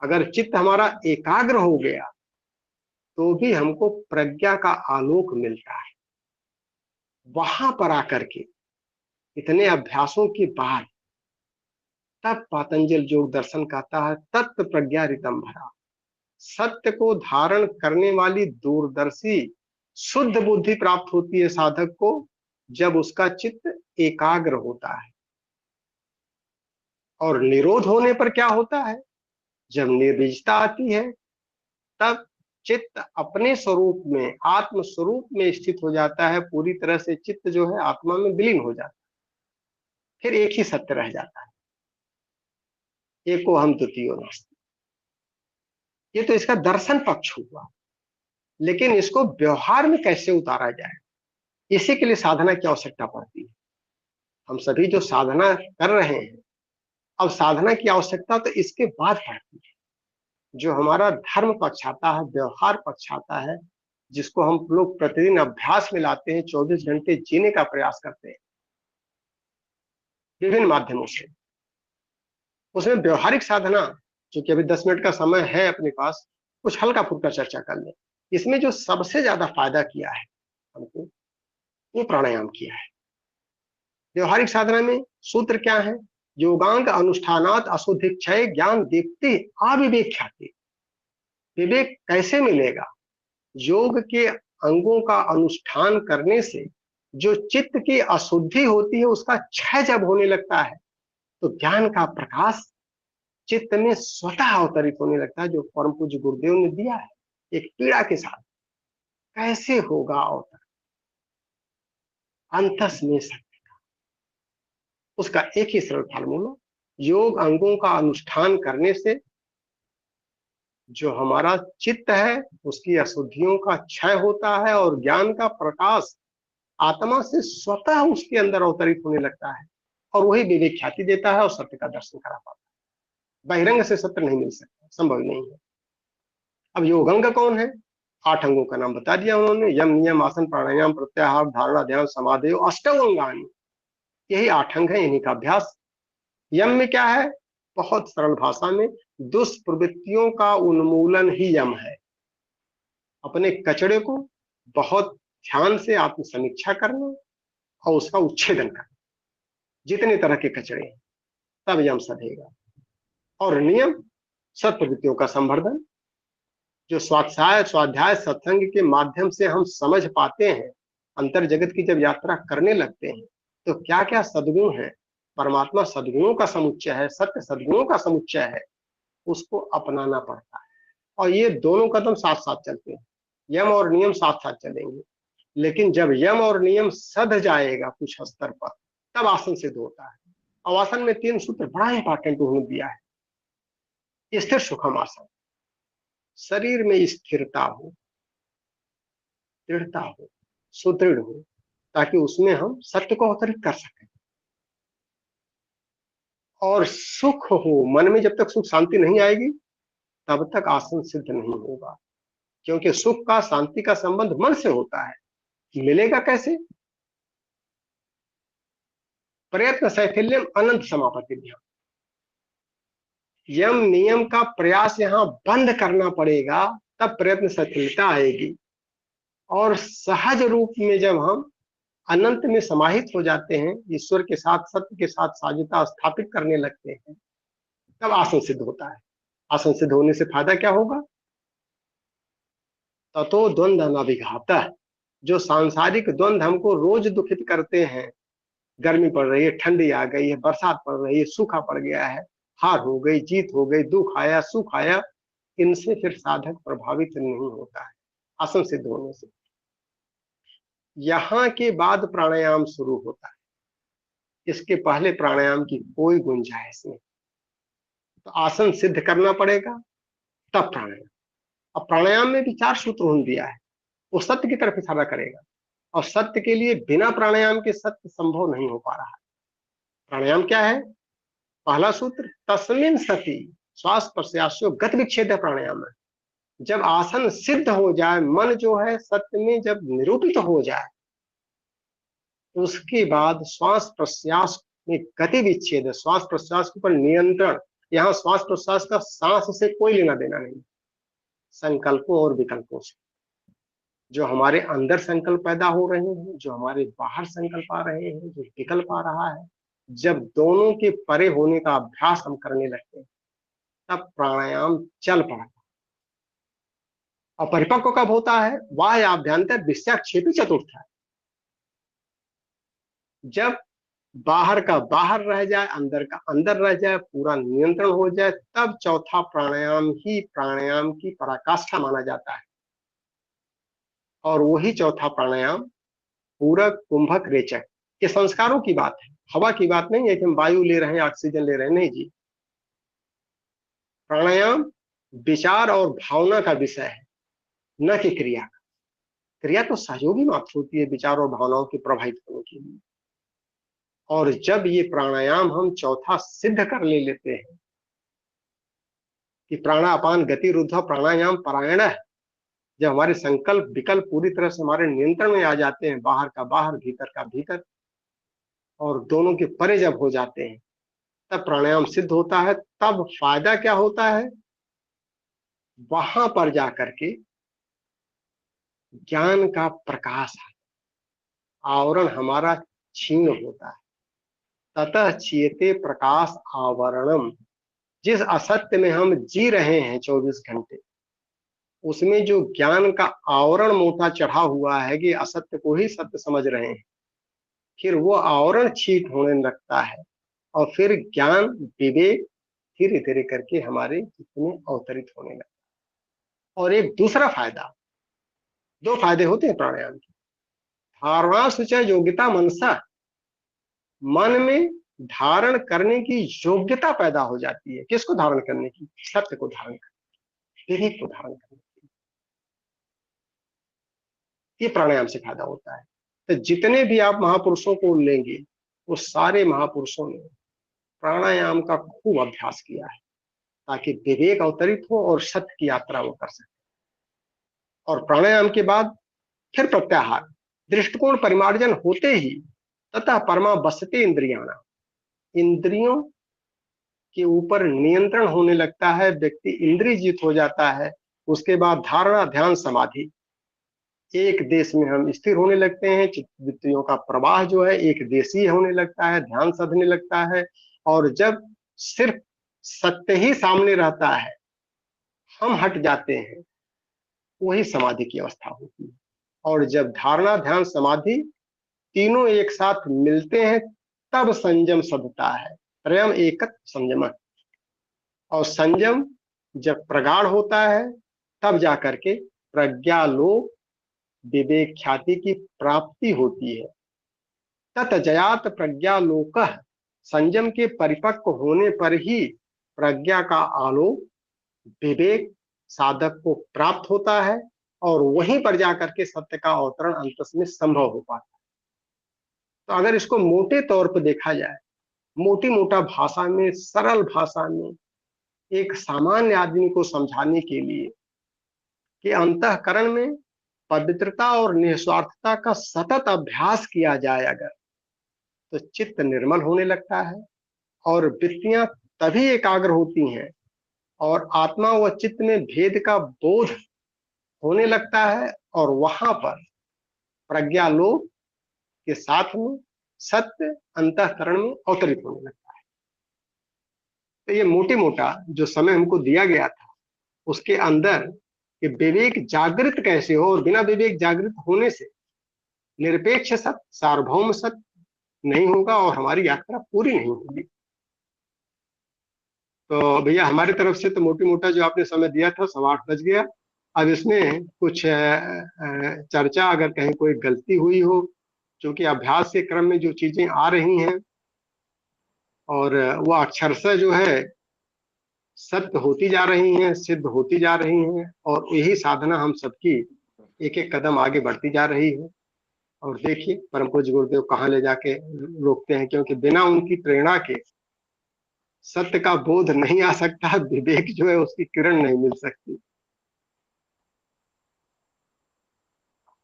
अगर चित्त हमारा एकाग्र हो गया तो भी हमको प्रज्ञा का आलोक मिलता है। वहां पर आकर के इतने अभ्यासों के बाद तब पातंजल योग दर्शन कहता है तत्व प्रज्ञा रितम भरा। सत्य को धारण करने वाली दूरदर्शी शुद्ध बुद्धि प्राप्त होती है साधक को, जब उसका चित्त एकाग्र होता है। और निरोध होने पर क्या होता है, जब निर्बीजता आती है, तब चित्त अपने स्वरूप में, आत्म स्वरूप में स्थित हो जाता है, पूरी तरह से चित्त जो है आत्मा में विलीन हो जाता है, फिर एक ही सत्य रह जाता है, एको हम द्वितीयो नास्ति। ये तो इसका दर्शन पक्ष हुआ, लेकिन इसको व्यवहार में कैसे उतारा जाए, इसी के लिए साधना की आवश्यकता पड़ती है। हम सभी जो साधना कर रहे हैं, अब साधना की आवश्यकता तो इसके बाद पड़ती है। जो हमारा धर्म पक्ष आता है, व्यवहार पक्ष आता है, जिसको हम लोग प्रतिदिन अभ्यास में लाते हैं, 24 घंटे जीने का प्रयास करते हैं विभिन्न माध्यमों से, उसमें व्यवहारिक साधना, जो कि अभी 10 मिनट का समय है अपने पास, कुछ हल्का फुल्का चर्चा कर लें। इसमें जो सबसे ज्यादा फायदा किया है हमको, वो प्राणायाम किया है। व्यवहारिक साधना में सूत्र क्या है? योगांग अनुष्ठानात अशुद्धिक्षय ज्ञान दीप्ति अविवेक ख्याति। विवेक कैसे मिलेगा? योग के अंगों का अनुष्ठान करने से जो चित्त की अशुद्धि होती है, उसका क्षय जब होने लगता है, तो ज्ञान का प्रकाश चित्त में स्वतः अवतरित होने लगता है, जो परम पूज्य गुरुदेव ने दिया है एक पीड़ा के साथ। कैसे होगा अवतर? अंतस में सत्य का, उसका एक ही सरल फार्मूला, योग अंगों का अनुष्ठान करने से जो हमारा चित्त है उसकी अशुद्धियों का क्षय होता है और ज्ञान का प्रकाश आत्मा से स्वतः उसके अंदर अवतरित होने लगता है, और वही विवेक ख्याति देता है और सत्य का दर्शन करा पाता है। बहिरंग से सत्य नहीं मिल सकता, संभव नहीं है। अब योगंग कौन है? 8 अंगों का नाम बता दिया उन्होंने, यम नियम आसन प्राणायाम प्रत्याहार धारणा ध्यान समाधि अष्टौ अंगानि, यही 8 अंग है, इन्हीं का अभ्यास। यम में क्या है? बहुत सरल भाषा में, दुष्प्रवृत्तियों का उन्मूलन ही यम है। अपने कचड़े को बहुत ध्यान से आत्म समीक्षा करना और उसका उच्छेदन करना, जितने तरह के कचड़े हैं, तब यम सधेगा। और नियम सत्प्रवृत्तियों का संवर्धन, जो स्वाध्याय सत्संग के माध्यम से हम समझ पाते हैं, अंतर जगत की जब यात्रा करने लगते हैं, तो क्या क्या सद्गुण है, परमात्मा सद्गुणों का समुच्चय है, सत्य सद्गुणों का समुच्चय है, उसको अपनाना पड़ता है। और ये दोनों कदम साथ साथ चलते हैं, यम और नियम साथ साथ चलेंगे। लेकिन जब यम और नियम सध जाएगा कुछ स्तर पर, तब आसन सिद्ध होता है। और आसन में 3 सूत्र बड़ा इंपॉर्टेंट उन्होंने दिया है। स्थिर सुखम आसन, शरीर में स्थिरता हो, दृढ़ता हो, सुदृढ़ हो, ताकि उसमें हम सत्य को अवतरित कर सकें। और सुख हो, मन में जब तक सुख शांति नहीं आएगी, तब तक आसन सिद्ध नहीं होगा, क्योंकि सुख का, शांति का संबंध मन से होता है। मिलेगा कैसे? प्रयत्न शैथिल्यम अनंत समापति ध्यान। यम नियम का प्रयास यहां बंद करना पड़ेगा, तब प्रयत्न शैथिल्यता आएगी। और सहज रूप में जब हम अनंत में समाहित हो जाते हैं, ईश्वर के साथ, सत्य के साथ साझता स्थापित करने लगते हैं, तब आसन सिद्ध होता है। आसन सिद्ध होने से फायदा क्या होगा? ततो द्वंद्व अनभिघातः, जो सांसारिक द्वंद्व हमको रोज दुखित करते हैं, गर्मी पड़ रही है, ठंडी आ गई है, बरसात पड़ रही है, सूखा पड़ गया है, हार हो गई, जीत हो गई, दुख आया, सुख आया, इनसे फिर साधक प्रभावित नहीं होता है आसन सिद्ध होने से। यहां के बाद प्राणायाम शुरू होता है, इसके पहले प्राणायाम की कोई गुंजाइश नहीं। तो आसन सिद्ध करना पड़ेगा, तब प्राणायाम। अब प्राणायाम में भी 4 सूत्र उन्होंने दिया है, वो सत्य की तरफ इशारा करेगा, और सत्य के लिए बिना प्राणायाम के सत्य संभव नहीं हो पा रहा है। प्राणायाम क्या है? पहला सूत्र, तस्मिन् सति श्वास प्रश्वासो गति विच्छेद प्राणायाम है। जब आसन सिद्ध हो जाए, मन जो है सत्य में जब निरूपित हो जाए, उसके बाद श्वास प्रश्वास में गति विच्छेद, श्वास प्रश्वास के ऊपर नियंत्रण। यहाँ श्वास प्रश्वास का सांस से कोई लेना देना नहीं, संकल्पों और विकल्पों से। जो हमारे अंदर संकल्प पैदा हो रहे हैं, जो हमारे बाहर संकल्प आ रहे हैं, जो विकल्प आ रहा है, जब दोनों के परे होने का अभ्यास हम करने लगते हैं, तब प्राणायाम चल पड़ता है। और परिपक्व कब होता है? वाह्य आभ्यंतर विषयाक्षेपी चतुर्थ है। जब बाहर का बाहर रह जाए, अंदर का अंदर रह जाए, पूरा नियंत्रण हो जाए, तब चौथा प्राणायाम ही प्राणायाम की पराकाष्ठा माना जाता है। और वही चौथा प्राणायाम पूरक, कुंभक, रेचक, ये संस्कारों की बात है, हवा की बात नहीं है कि हम वायु ले रहे हैं, ऑक्सीजन ले रहे हैं, नहीं जी। प्राणायाम विचार और भावना का विषय है, न कि क्रिया का। क्रिया तो सहयोगी मात्र होती है विचार और भावनाओं के प्रभावित होने के लिए। और जब ये प्राणायाम हम चौथा सिद्ध कर लेते हैं कि प्राणापान गति रुद्ध प्राणायाम परायण है, जब हमारे संकल्प विकल्प पूरी तरह से हमारे नियंत्रण में आ जाते हैं, बाहर का बाहर, भीतर का भीतर, और दोनों के परे जब हो जाते हैं, तब प्राणायाम सिद्ध होता है। तब फायदा क्या होता है, वहां पर जाकर के ज्ञान का प्रकाश है, आवरण हमारा छीन होता है। ततः चीयते प्रकाश आवरणम, जिस असत्य में हम जी रहे हैं 24 घंटे, उसमें जो ज्ञान का आवरण मोटा चढ़ा हुआ है कि असत्य को ही सत्य समझ रहे हैं, फिर वो आवरण छीट होने लगता है और फिर ज्ञान विवेक धीरे धीरे करके हमारे चित्त में अवतरित होने लगता है। और एक दूसरा फायदा, दो फायदे होते हैं प्राणायाम के। धारणा सुचय योग्यता मनसा, मन में धारण करने की योग्यता पैदा हो जाती है। किसको धारण करने की? सत्य को धारण करने, विवेक को धारण करने की। ये प्राणायाम से फायदा होता है। तो जितने भी आप महापुरुषों को लेंगे, वो सारे महापुरुषों ने प्राणायाम का खूब अभ्यास किया है, ताकि विवेक अवतरित हो और सत्य की यात्रा वो कर सके। और प्राणायाम के बाद फिर प्रत्याहार, दृष्टिकोण परिमार्जन होते ही तथा परमा बसते इंद्रियाणा, इंद्रियों के ऊपर नियंत्रण होने लगता है, व्यक्ति इंद्रिय जीत हो जाता है। उसके बाद धारणा, ध्यान, समाधि, एक देश में हम स्थिर होने लगते हैं। चित्तवृत्तियों का प्रवाह जो है एक देशीय होने लगता है, ध्यान साधने लगता है। और जब सिर्फ सत्य ही सामने रहता है, हम हट जाते हैं, वही समाधि की अवस्था होती है। और जब धारणा, ध्यान, समाधि तीनों एक साथ मिलते हैं, तब संयम सधता है। त्रयम एकत्र संयम। और संयम जब प्रगाढ़ होता है, तब जाकर के प्रज्ञालोक, विवेक ख्याति की प्राप्ति होती है। तत जयात प्रज्ञालोक, संयम के परिपक्व होने पर ही प्रज्ञा का आलोक, विवेक साधक को प्राप्त होता है, और वहीं पर जाकर के सत्य का अवतरण अंतस में संभव हो पाता है। तो अगर इसको मोटे तौर पर देखा जाए, मोटी मोटा भाषा में, सरल भाषा में, एक सामान्य आदमी को समझाने के लिए कि अंतःकरण में पवित्रता और निस्वार्थता का सतत अभ्यास किया जाए अगर, तो चित्त निर्मल होने लगता है और वृत्तियां तभी एकाग्र होती हैं और आत्मा व चित्त में भेद का बोध होने लगता है, और वहां पर प्रज्ञालोक के साथ में सत्य अंतःकरण में अवतरित होने लगता है। तो ये मोटे मोटा जो समय हमको दिया गया था, उसके अंदर कि विवेक जागृत कैसे हो, और बिना विवेक जागृत होने से निरपेक्ष सत्य, सार्वभौम सत्य नहीं होगा और हमारी यात्रा पूरी नहीं होगी। तो भैया हमारी तरफ से तो मोटी मोटा जो आपने समय दिया था, 8:15 बज गया। अब इसमें कुछ चर्चा, अगर कहीं कोई गलती हुई हो, क्योंकि अभ्यास के क्रम में जो चीजें आ रही हैं और वो अक्षरशः जो है सत्य होती जा रही हैं, सिद्ध होती जा रही हैं, और यही साधना हम सबकी एक एक कदम आगे बढ़ती जा रही है। और देखिए परम पूज्य गुरुदेव कहाँ ले जाके रोकते हैं, क्योंकि बिना उनकी प्रेरणा के सत्य का बोध नहीं आ सकता, विवेक जो है उसकी किरण नहीं मिल सकती।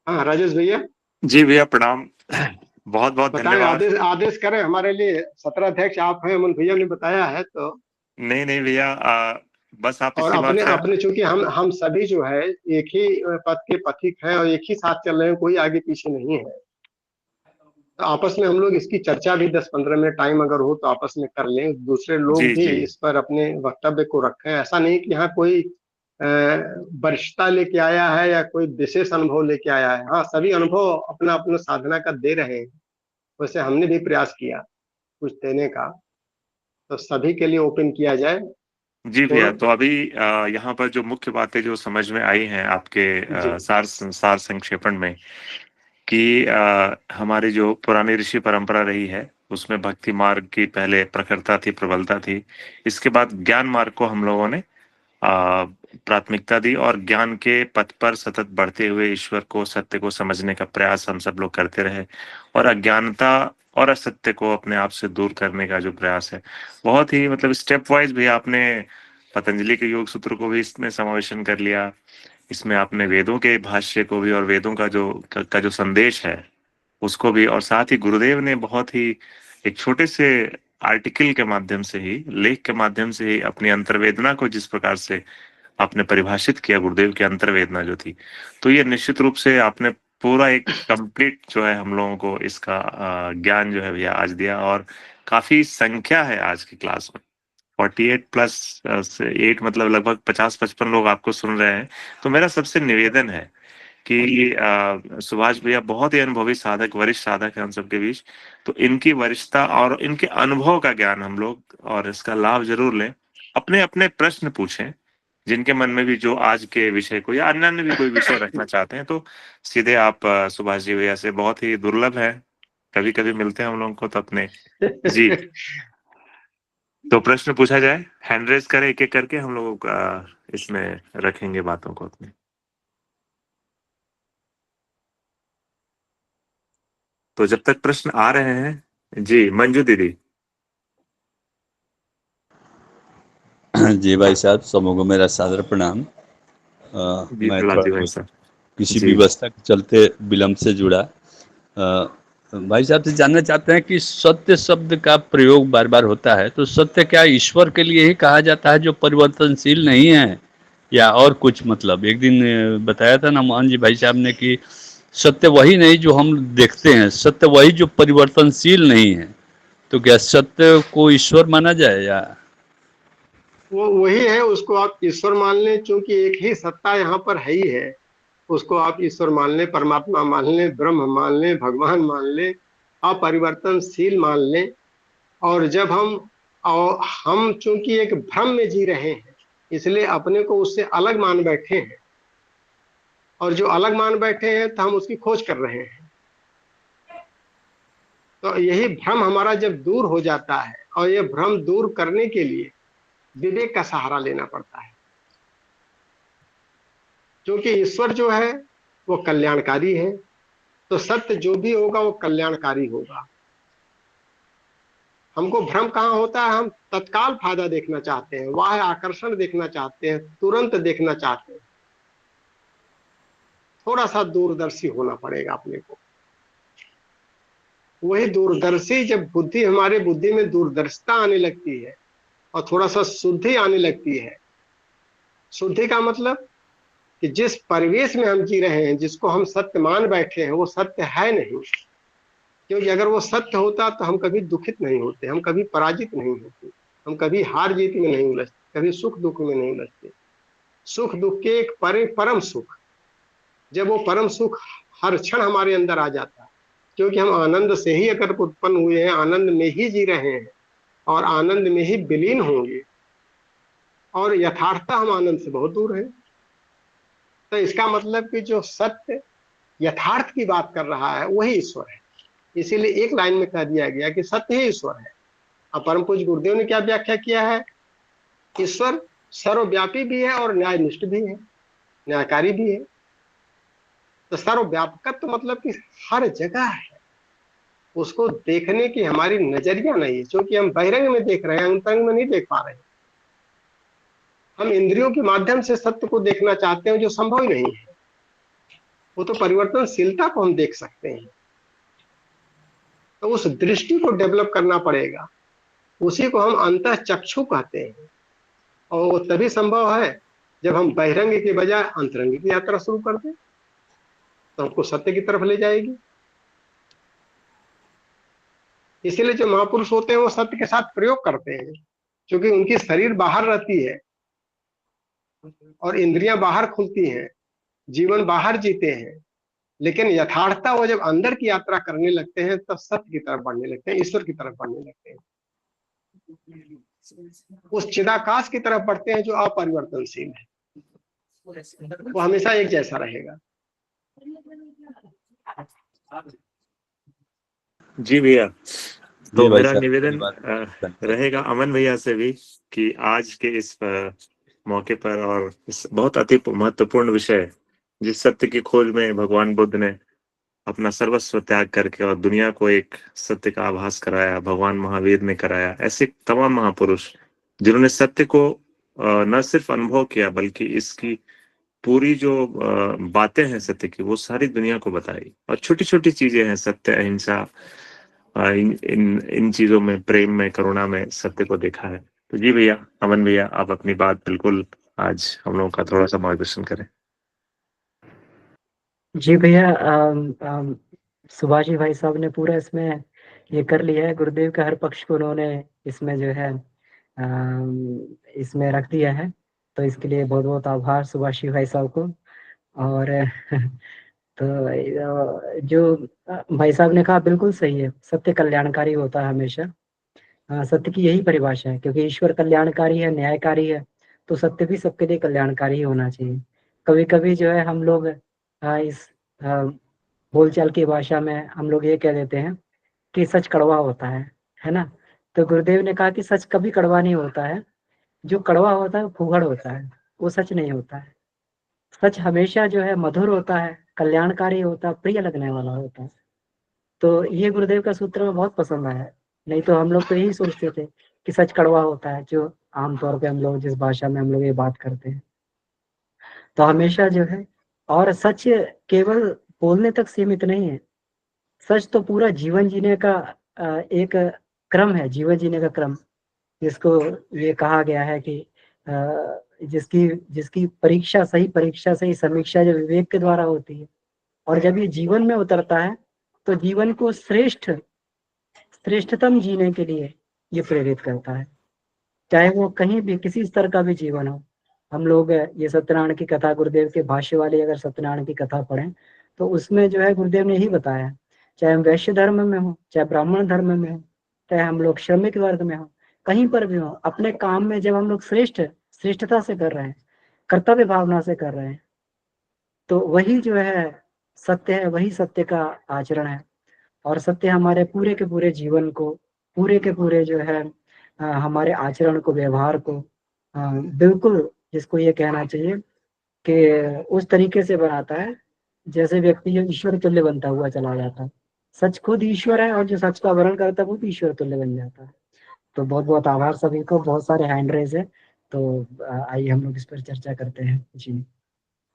हाँ राजेश भैया। जी भैया प्रणाम, बहुत बहुत बताएं, धन्यवाद। आदेश करें हमारे लिए। सत्र अध्यक्ष आप हैं, अमन भैया ने बताया है। तो नहीं नहीं भैया, बस आप और इसी बात से अपने चूंकि हम सभी जो है एक ही पथ के पथिक हैं और एक ही साथ चल रहे हैं, कोई आगे पीछे नहीं है। तो आपस में हम लोग इसकी चर्चा भी 10-15 मिनट टाइम अगर हो तो आपस में कर लें, दूसरे लोग जी भी जी इस पर अपने वक्तव्य को रखें। ऐसा नहीं कि यहाँ कोई वरिष्ठता लेके आया है या कोई विशेष अनुभव लेके आया है। हाँ, सभी अनुभव अपना अपना साधना का दे रहे हैं, वैसे हमने भी प्रयास किया कुछ देने का, तो सभी के लिए ओपन किया जाए। जी भैया, तो अभी यहाँ पर जो मुख्य बातें जो समझ में आई हैं आपके जी सार संक्षेपण में, कि हमारी जो पुरानी ऋषि परंपरा रही है उसमें भक्ति मार्ग की पहले प्रखरता थी, प्रबलता थी। इसके बाद ज्ञान मार्ग को हम लोगों ने प्राथमिकता दी और ज्ञान के पथ पर सतत बढ़ते हुए ईश्वर को, सत्य को समझने का प्रयास हम सब लोग करते रहे, और अज्ञानता और असत्य को अपने आप से दूर करने का जो प्रयास है, बहुत ही मतलब स्टेप वाइज भी आपने पतंजलि के योग सूत्र को भी इसमें समावेशन कर लिया। इसमें आपने वेदों के भाष्य को भी और वेदों का जो संदेश है उसको भी, और साथ ही गुरुदेव ने बहुत ही एक छोटे से आर्टिकल के माध्यम से ही, लेख के माध्यम से ही अपनी अंतर्वेदना को जिस प्रकार से आपने परिभाषित किया, गुरुदेव की अंतर्वेदना जो थी, तो ये निश्चित रूप से आपने पूरा एक कंप्लीट जो है हम लोगों को इसका ज्ञान जो है भैया आज दिया। और काफी संख्या है आज की क्लास में, 48 प्लस 8 मतलब लगभग 50-55 लोग आपको सुन रहे हैं। तो मेरा सबसे निवेदन है कि सुभाष भैया बहुत ही अनुभवी साधक, वरिष्ठ साधक हैं हम सबके बीच, तो इनकी वरिष्ठता और इनके अनुभव का ज्ञान हम लोग और इसका लाभ जरूर लें। अपने अपने प्रश्न पूछें जिनके मन में भी, जो आज के विषय को या अन्य भी कोई विषय रखना चाहते हैं, तो सीधे आप सुभाष जी भैया से, बहुत ही दुर्लभ है, कभी कभी मिलते हैं हम लोगों को, तो अपने जी तो प्रश्न पूछा जाए, हैंड रेज करें एक एक करके, हम लोग इसमें रखेंगे बातों को अपने। तो जब तक प्रश्न आ रहे हैं, जी मंजू दीदी। जी भाई साहब, समूह को मेरा सादर प्रणाम। जी मैं प्रहलाद थोड़ा जी भाई कुछ साहब। किसी जी व्यवस्था के चलते विलंब से जुड़ा। भाई साहब से जानना चाहते हैं कि सत्य शब्द का प्रयोग बार बार होता है, तो सत्य क्या ईश्वर के लिए ही कहा जाता है जो परिवर्तनशील नहीं है, या और कुछ? मतलब एक दिन बताया था ना मोहन जी भाई साहब ने कि सत्य वही नहीं जो हम देखते हैं, सत्य वही जो परिवर्तनशील नहीं है। तो क्या सत्य को ईश्वर माना जाए, या? वो वही है, उसको आप ईश्वर मान लें, क्योंकि एक ही सत्ता यहाँ पर है ही है। उसको आप ईश्वर मान लें, परमात्मा मान लें, ब्रह्म मान लें, भगवान मान लें, अपरिवर्तनशील मान लें। और जब हम चूंकि एक भ्रम में जी रहे हैं, इसलिए अपने को उससे अलग मान बैठे हैं, और जो अलग मान बैठे हैं तो हम उसकी खोज कर रहे हैं। तो यही भ्रम हमारा जब दूर हो जाता है, और ये भ्रम दूर करने के लिए विवेक का सहारा लेना पड़ता है, क्योंकि ईश्वर जो है वो कल्याणकारी है, तो सत्य जो भी होगा वो कल्याणकारी होगा। हमको भ्रम कहाँ होता है? हम तत्काल फायदा देखना चाहते हैं, वाह आकर्षण देखना चाहते हैं, तुरंत देखना चाहते हैं। थोड़ा सा दूरदर्शी होना पड़ेगा अपने को। वही दूरदर्शी, जब बुद्धि, हमारे बुद्धि में दूरदर्शिता आने लगती है और थोड़ा सा शुद्धि आने लगती है। शुद्धि का मतलब कि जिस परिवेश में हम जी रहे हैं, जिसको हम सत्य मान बैठे हैं, वो सत्य है नहीं। क्योंकि अगर वो सत्य होता तो हम कभी दुखित नहीं होते, हम कभी पराजित नहीं होते, हम कभी हार जीत में नहीं उलझते, कभी सुख दुख में नहीं उलझते। सुख दुख के एक परम सुख, जब वो परम सुख हर क्षण हमारे अंदर आ जाता है, क्योंकि हम आनंद से ही अगर उत्पन्न हुए हैं, आनंद में ही जी रहे हैं और आनंद में ही विलीन होंगे, और यथार्थता हम आनंद से बहुत दूर है। तो इसका मतलब कि जो सत्य यथार्थ की बात कर रहा है वही ईश्वर है। इसीलिए एक लाइन में कह दिया गया कि सत्य ही ईश्वर है। अब परम पूज्य गुरुदेव ने क्या व्याख्या किया है? ईश्वर सर्वव्यापी भी है और न्यायनिष्ठ भी है, न्यायकारी भी है। तो सर्वव्यापकत्व तो मतलब कि हर जगह है, उसको देखने की हमारी नजरिया नहीं है, क्योंकि हम बहिरंग में देख रहे हैं, अंतरंग में नहीं देख पा रहे हैं। हम इंद्रियों के माध्यम से सत्य को देखना चाहते हैं, जो संभव ही नहीं है। वो तो परिवर्तनशीलता को हम देख सकते हैं, तो उस दृष्टि को डेवलप करना पड़ेगा। उसी को हम अंतः चक्षु कहते हैं, और वो तभी संभव है जब हम बहिरंग के बजाय अंतरंग की यात्रा शुरू कर दें, तो हमको सत्य की तरफ ले जाएगी। इसीलिए जो महापुरुष होते हैं वो सत्य के साथ प्रयोग करते हैं, क्योंकि उनकी शरीर बाहर रहती है और इंद्रियां बाहर खुलती हैं, जीवन बाहर जीते हैं, लेकिन यथार्थता वो जब अंदर की यात्रा करने लगते हैं तब सत्य की तरफ बढ़ने लगते हैं, ईश्वर की तरफ बढ़ने लगते हैं। उस चिदाकाश की तरफ बढ़ते हैं जो अपरिवर्तनशील है, वो हमेशा एक जैसा रहेगा। जी भैया, तो जी भाई मेरा साहब, निवेदन धन्यवाद। रहेगा अमन भैया से भी कि आज के इस मौके पर और इस बहुत अति महत्वपूर्ण विषय, जिस सत्य की खोज में भगवान बुद्ध ने अपना सर्वस्व त्याग करके और दुनिया को एक सत्य का आभास कराया, भगवान महावीर ने कराया, ऐसे तमाम महापुरुष जिन्होंने सत्य को न सिर्फ अनुभव किया बल्कि इसकी पूरी जो बातें हैं सत्य की, वो सारी दुनिया को बताई। और छोटी छोटी चीजें हैं, सत्य, अहिंसा, इन इन इन चीजों में, प्रेम में, करुणा में सत्य को देखा है। तो जी भैया, अमन भैया, आप अपनी बात बिल्कुल आज हम लोगों का थोड़ा सा मार्गदर्शन करें। जी भैया, सुभाष जी भाई साहब ने पूरा इसमें ये कर लिया है। गुरुदेव के हर पक्ष को उन्होंने इसमें जो है इसमें रख दिया है, तो इसके लिए बहुत बहुत आभार सुभाष जी भाई साहब को। और तो जो भाई साहब ने कहा बिल्कुल सही है, सत्य कल्याणकारी होता है हमेशा। सत्य की यही परिभाषा है, क्योंकि ईश्वर कल्याणकारी है, न्यायकारी है, तो सत्य भी सबके लिए कल्याणकारी ही होना चाहिए। कभी कभी जो है हम लोग इस बोलचाल की भाषा में हम लोग ये कह देते हैं कि सच कड़वा होता है ना। तो गुरुदेव ने कहा कि सच कभी कड़वा नहीं होता है, जो कड़वा होता है वो फूहड़ होता है, वो सच नहीं होता है। सच हमेशा जो है मधुर होता है, कल्याणकारी होता है, प्रिय लगने वाला होता है। तो ये गुरुदेव का सूत्र में बहुत पसंद आया है। नहीं तो हम लोग तो यही सोचते थे कि सच कड़वा होता है, जो आमतौर पे हम लोग जिस भाषा में हम लोग ये बात करते हैं। तो हमेशा जो है, और सच केवल बोलने तक सीमित नहीं है, सच तो पूरा जीवन जीने का एक क्रम है, जीवन जीने का क्रम, जिसको ये कहा गया है कि जिसकी जिसकी परीक्षा सही समीक्षा जो विवेक के द्वारा होती है, और जब ये जीवन में उतरता है तो जीवन को श्रेष्ठतम जीने के लिए ये प्रेरित करता है, चाहे वो कहीं भी किसी स्तर का भी जीवन हो। हम लोग ये सत्यनारायण की कथा, गुरुदेव के भाष्य वाली अगर सत्यनारायण की कथा पढ़ें तो उसमें जो है गुरुदेव ने यही बताया, चाहे हम वैश्य धर्म में हो, चाहे ब्राह्मण धर्म में हो, चाहे हम लोग श्रमिक वर्ग में हो, कहीं पर भी हो, अपने काम में जब हम लोग श्रेष्ठता से कर रहे हैं, कर्तव्य भावना से कर रहे हैं, तो वही जो है सत्य है, वही सत्य का आचरण है। और सत्य हमारे पूरे के पूरे जीवन को, पूरे के पूरे जो है हमारे आचरण को, व्यवहार को बिल्कुल, जिसको ये कहना चाहिए कि उस तरीके से बनाता है जैसे व्यक्ति जो ईश्वर तुल्य बनता हुआ चला जाता है। सच खुद ईश्वर है, और जो सच का वर्ण करता है वो भी ईश्वर तुल्य बन जाता है। तो बहुत बहुत आभार सभी को, बहुत सारे हैंड रेज है, तो आइए हम लोग इस पर चर्चा करते हैं। जी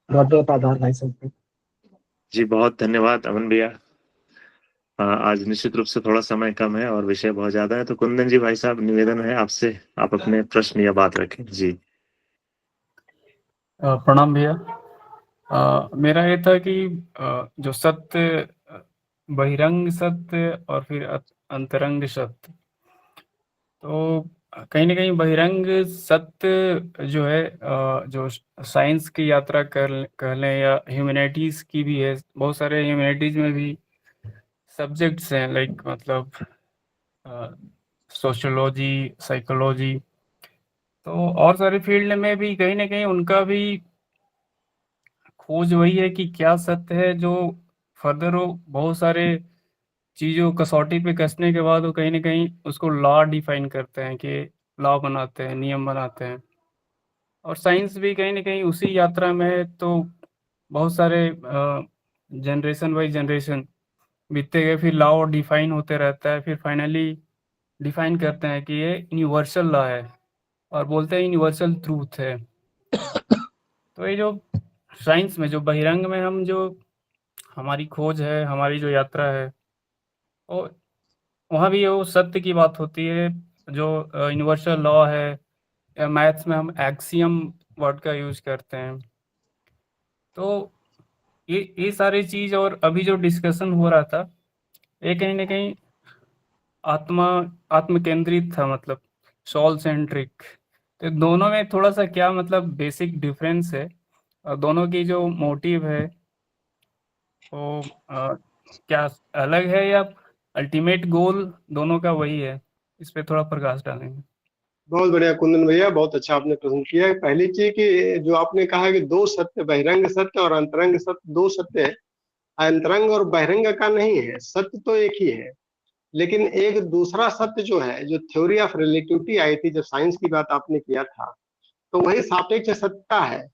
बहुत बहुत आभार भाई सबको। जी बहुत धन्यवाद अमन भैया। आज निश्चित रूप से थोड़ा समय कम है और विषय बहुत ज्यादा है, तो कुंदन जी भाई साहब, निवेदन है आपसे, आप अपने प्रश्न या बात रखें। जी प्रणाम भैया। मेरा ये था कि जो सत्य, बहिरंग सत्य और फिर अंतरंग सत्य, तो कहीं ना कहीं बहिरंग सत्य जो है, जो साइंस की यात्रा कर लें या ह्यूमैनिटीज की भी है, बहुत सारे ह्यूमैनिटीज में भी सब्जेक्ट्स हैं, लाइक मतलब सोशियोलॉजी, साइकोलॉजी, तो और सारे फील्ड में भी कहीं ना कहीं उनका भी खोज वही है कि क्या सत्य है, जो फर्दर वो बहुत सारे चीज़ों कसौटी पे कसने के बाद वो कहीं ना कहीं उसको लॉ डिफाइन करते हैं, कि लॉ बनाते हैं, नियम बनाते हैं। और साइंस भी कहीं ना कहीं उसी यात्रा में है। तो बहुत सारे जनरेशन बाई जनरेशन बीतते गए, फिर लॉ डिफाइन होते रहता है, फिर फाइनली डिफाइन करते हैं कि ये यूनिवर्सल लॉ है, और बोलते हैं यूनिवर्सल ट्रूथ है। तो ये जो साइंस में, जो बहिरंग में हम जो हमारी खोज है, हमारी जो यात्रा है, और वहाँ भी वो सत्य की बात होती है, जो यूनिवर्सल लॉ है, या मैथ्स में हम एक्सियम वर्ड का यूज करते हैं। तो ये सारी चीज़, और अभी जो डिस्कशन हो रहा था, ये कहीं ना कहीं आत्म केंद्रित था, मतलब सॉल सेंट्रिक। तो दोनों में थोड़ा सा क्या मतलब बेसिक डिफरेंस है, और दोनों की जो मोटिव है वो क्या अलग है, या अल्टीमेट गोल दोनों का वही है, इस पे थोड़ा प्रकाश डालेंगे। बहुत बढ़िया कुंदन भैया, बहुत अच्छा आपने प्रश्न किया है। पहली चीज कि जो आपने कहा कि दो सत्य, बहिरंग सत्य और अंतरंग सत्य, दो सत्य है। अंतरंग और बहिरंग का नहीं है, सत्य तो एक ही है। लेकिन एक दूसरा सत्य जो है, जो थ्योरी ऑफ रिलेटिविटी आई थी, जब साइंस की बात आपने किया था, तो वही सापेक्ष सत्यता है।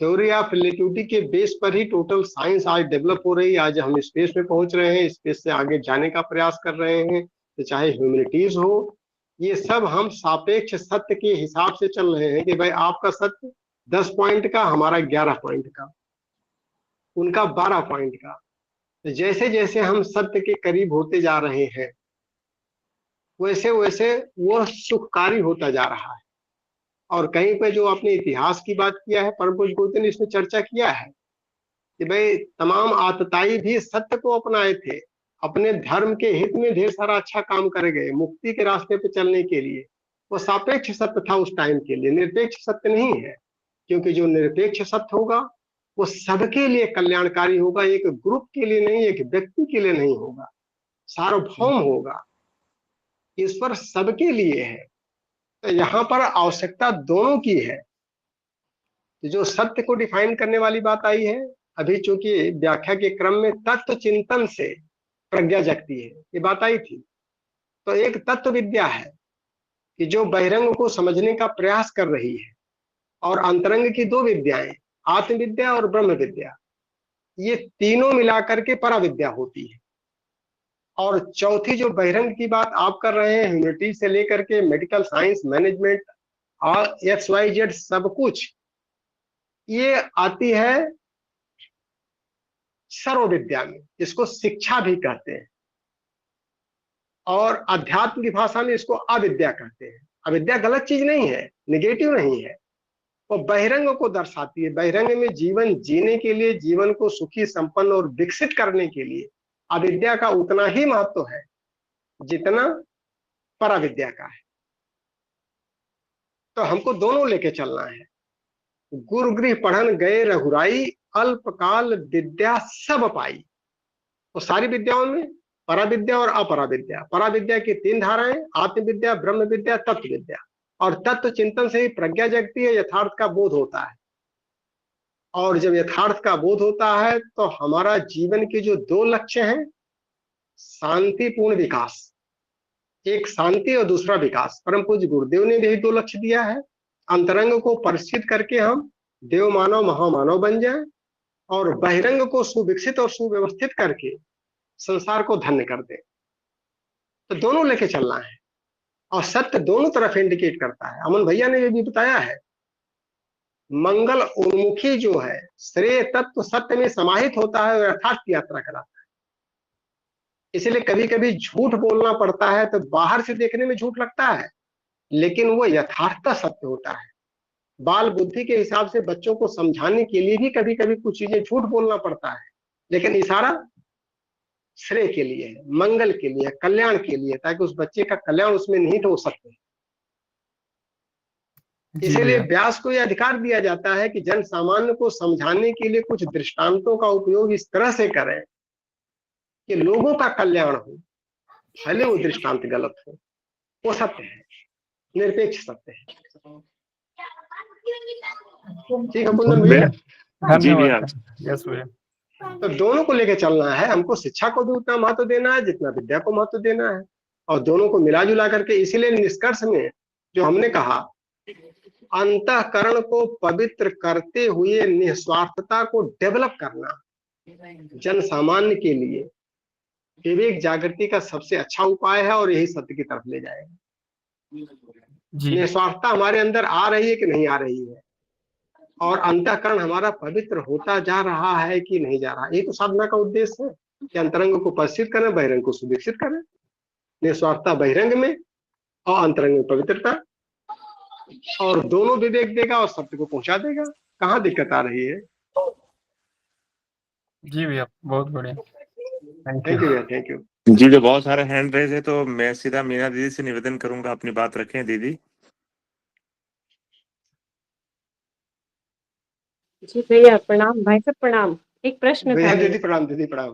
थ्योरी ऑफ रिलेटिविटी के बेस पर ही टोटल साइंस आज डेवलप हो रही है। आज हम स्पेस में पहुंच रहे हैं, स्पेस से आगे जाने का प्रयास कर रहे हैं, तो चाहे ह्यूमैनिटीज हो, ये सब हम सापेक्ष सत्य के हिसाब से चल रहे हैं कि भाई आपका सत्य 10 पॉइंट का, हमारा 11 पॉइंट का, उनका 12 पॉइंट का। तो जैसे जैसे हम सत्य के करीब होते जा रहे हैं, वैसे वैसे वो सुखकारी होता जा रहा है। और कहीं पे जो आपने इतिहास की बात किया है, परम पूज्य गुरुदेव ने इसमें चर्चा किया है कि भाई तमाम आतताई भी सत्य को अपनाए थे, अपने धर्म के हित में ढेर सारा अच्छा काम कर गए, मुक्ति के रास्ते पे चलने के लिए। वो सापेक्ष सत्य था उस टाइम के लिए, निरपेक्ष सत्य नहीं है। क्योंकि जो निरपेक्ष सत्य होगा वो सबके लिए कल्याणकारी होगा, एक ग्रुप के लिए नहीं, एक व्यक्ति के लिए नहीं होगा, सार्वभौम होगा, ईश्वर सबके लिए है। तो यहाँ पर आवश्यकता दोनों की है। जो सत्य को डिफाइन करने वाली बात आई है, अभी चूंकि व्याख्या के क्रम में तत्व चिंतन से प्रज्ञा जगती है, ये बात आई थी। तो एक तत्व विद्या है कि जो बहिरंग को समझने का प्रयास कर रही है, और अंतरंग की दो विद्याएं, आत्मविद्या और ब्रह्म विद्या, ये तीनों मिलाकर के पराविद्या होती है। और चौथी जो बहिरंग की बात आप कर रहे हैं, ह्यूमैनिटी से लेकर के मेडिकल साइंस, मैनेजमेंट और XYZ सब कुछ, ये आती है सर्व विद्या में, जिसको शिक्षा भी कहते हैं, और अध्यात्म की भाषा में इसको अविद्या कहते हैं। अविद्या गलत चीज नहीं है, निगेटिव नहीं है, वो बहिरंग को दर्शाती है। बहिरंग में जीवन जीने के लिए, जीवन को सुखी, संपन्न और विकसित करने के लिए अविद्या का उतना ही महत्व है जितना पराविद्या का है। तो हमको दोनों लेके चलना है। गुरु गृह पढ़न गए रघुराई, अल्पकाल विद्या सब पाई। तो सारी विद्याओं में पराविद्या और अपराविद्या, पराविद्या की 3 धाराएं, आत्मविद्या, ब्रह्म विद्या, तत्व विद्या। और तत्व चिंतन से ही प्रज्ञा जगती है, यथार्थ का बोध होता है। और जब यथार्थ का बोध होता है तो हमारा जीवन के जो 2 लक्ष्य हैं, शांतिपूर्ण विकास, एक शांति और दूसरा विकास, परम पूज्य गुरुदेव ने भी 2 लक्ष्य दिया है। अंतरंग को परिष्कृत करके हम देव मानव महामानव बन जाएं, और बहिरंग को सुविकसित और सुव्यवस्थित करके संसार को धन्य कर दे। तो दोनों लेके चलना है, और सत्य दोनों तरफ इंडिकेट करता है। अमन भैया ने ये भी बताया है, मंगल उन्मुखी जो है, श्रेय तत्व सत्य में समाहित होता है और यथार्थ की यात्रा कराता है। इसलिए कभी कभी झूठ बोलना पड़ता है, तो बाहर से देखने में झूठ लगता है, लेकिन वो यथार्थ सत्य होता है। बाल बुद्धि के हिसाब से बच्चों को समझाने के लिए भी कभी कभी कुछ चीजें झूठ बोलना पड़ता है, लेकिन इशारा श्रेय के लिए है, मंगल के लिए, कल्याण के लिए, ताकि उस बच्चे का कल्याण उसमें निहित हो सके। इसलिए व्यास को यह अधिकार दिया जाता है कि जन सामान्य को समझाने के लिए कुछ दृष्टांतों का उपयोग इस तरह से करें कि लोगों का कल्याण हो, भले वो दृष्टांत गलत हो, वो सत्य है, निरपेक्ष सत्य है। ठीक है कुंदन भैया? जी भैया। धन्यवाद। यस भैया। तो दोनों को लेके चलना है, हमको शिक्षा को भी उतना महत्व देना है जितना विद्या को महत्व देना है, और दोनों को मिला जुला करके। इसीलिए निष्कर्ष में जो हमने कहा, अंतःकरण को पवित्र करते हुए निस्वार्थता को डेवलप करना जन सामान्य के लिए विवेक जागृति का सबसे अच्छा उपाय है, और यही सत्य की तरफ ले जाएगा। निस्वार्थता हमारे अंदर आ रही है कि नहीं आ रही है, और अंतःकरण हमारा पवित्र होता जा रहा है कि नहीं जा रहा। यही तो साधना का उद्देश्य है कि अंतरंग को परिष्कृत करें, बहिरंग को सुविकसित करें। निस्वार्थता बहिरंग में और अंतरंग में पवित्रता, और दोनों विवेक देगा और सत्य को पहुंचा देगा। कहाँ दिक्कत आ रही है? जी भैया, बहुत बढ़िया। थैंक यू भैया, थैंक यू। जी, जो बहुत सारे हैंड रेज है, तो मैं सीधा मीना दीदी से निवेदन करूंगा, अपनी बात रखें दीदी। जी भैया प्रणाम, भाई साहब प्रणाम। एक प्रश्न था भैया मेरा। दीदी प्रणाम, दीदी प्रणाम।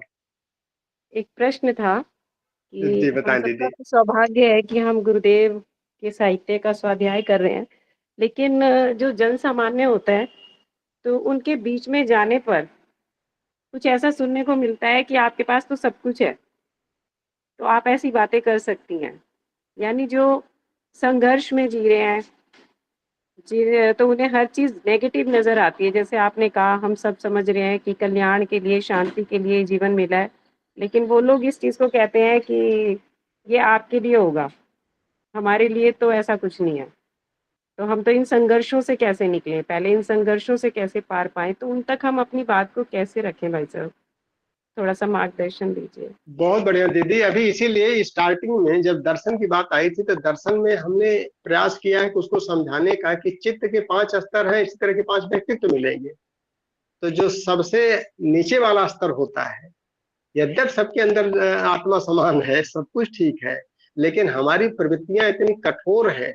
एक प्रश्न था कि जी हम बताएं सबका दीदी। तो सौभाग्य है कि हम गुरुदेव के साहित्य का स्वाध्याय कर रहे हैं, लेकिन जो जन सामान्य होता है तो उनके बीच में जाने पर कुछ ऐसा सुनने को मिलता है कि आपके पास तो सब कुछ है, तो आप ऐसी बातें कर सकती हैं। यानी जो संघर्ष में जी रहे हैं, तो उन्हें हर चीज़ नेगेटिव नज़र आती है। जैसे आपने कहा, हम सब समझ रहे हैं कि कल्याण के लिए, शांति के लिए जीवन मिला है, लेकिन वो लोग इस चीज़ को कहते हैं कि ये आपके लिए होगा, हमारे लिए तो ऐसा कुछ नहीं है। तो हम तो इन संघर्षों से कैसे निकलें, पहले इन संघर्षों से कैसे पार पाएं, तो उन तक हम अपनी बात को कैसे रखें? भाई साहब, थोड़ा सा मार्गदर्शन दीजिए। बहुत बढ़िया दीदी। अभी इसीलिए स्टार्टिंग में जब दर्शन की बात आई थी तो दर्शन में हमने प्रयास किया है कि उसको समझाने का कि चित्त के 5 स्तर हैं, इसी तरह के 5 व्यक्तित्व मिलेंगे। तो जो सबसे नीचे वाला स्तर होता है, यद्यप सबके अंदर आत्मा समान है, सब कुछ ठीक है, लेकिन हमारी प्रवृत्तियां इतनी कठोर है,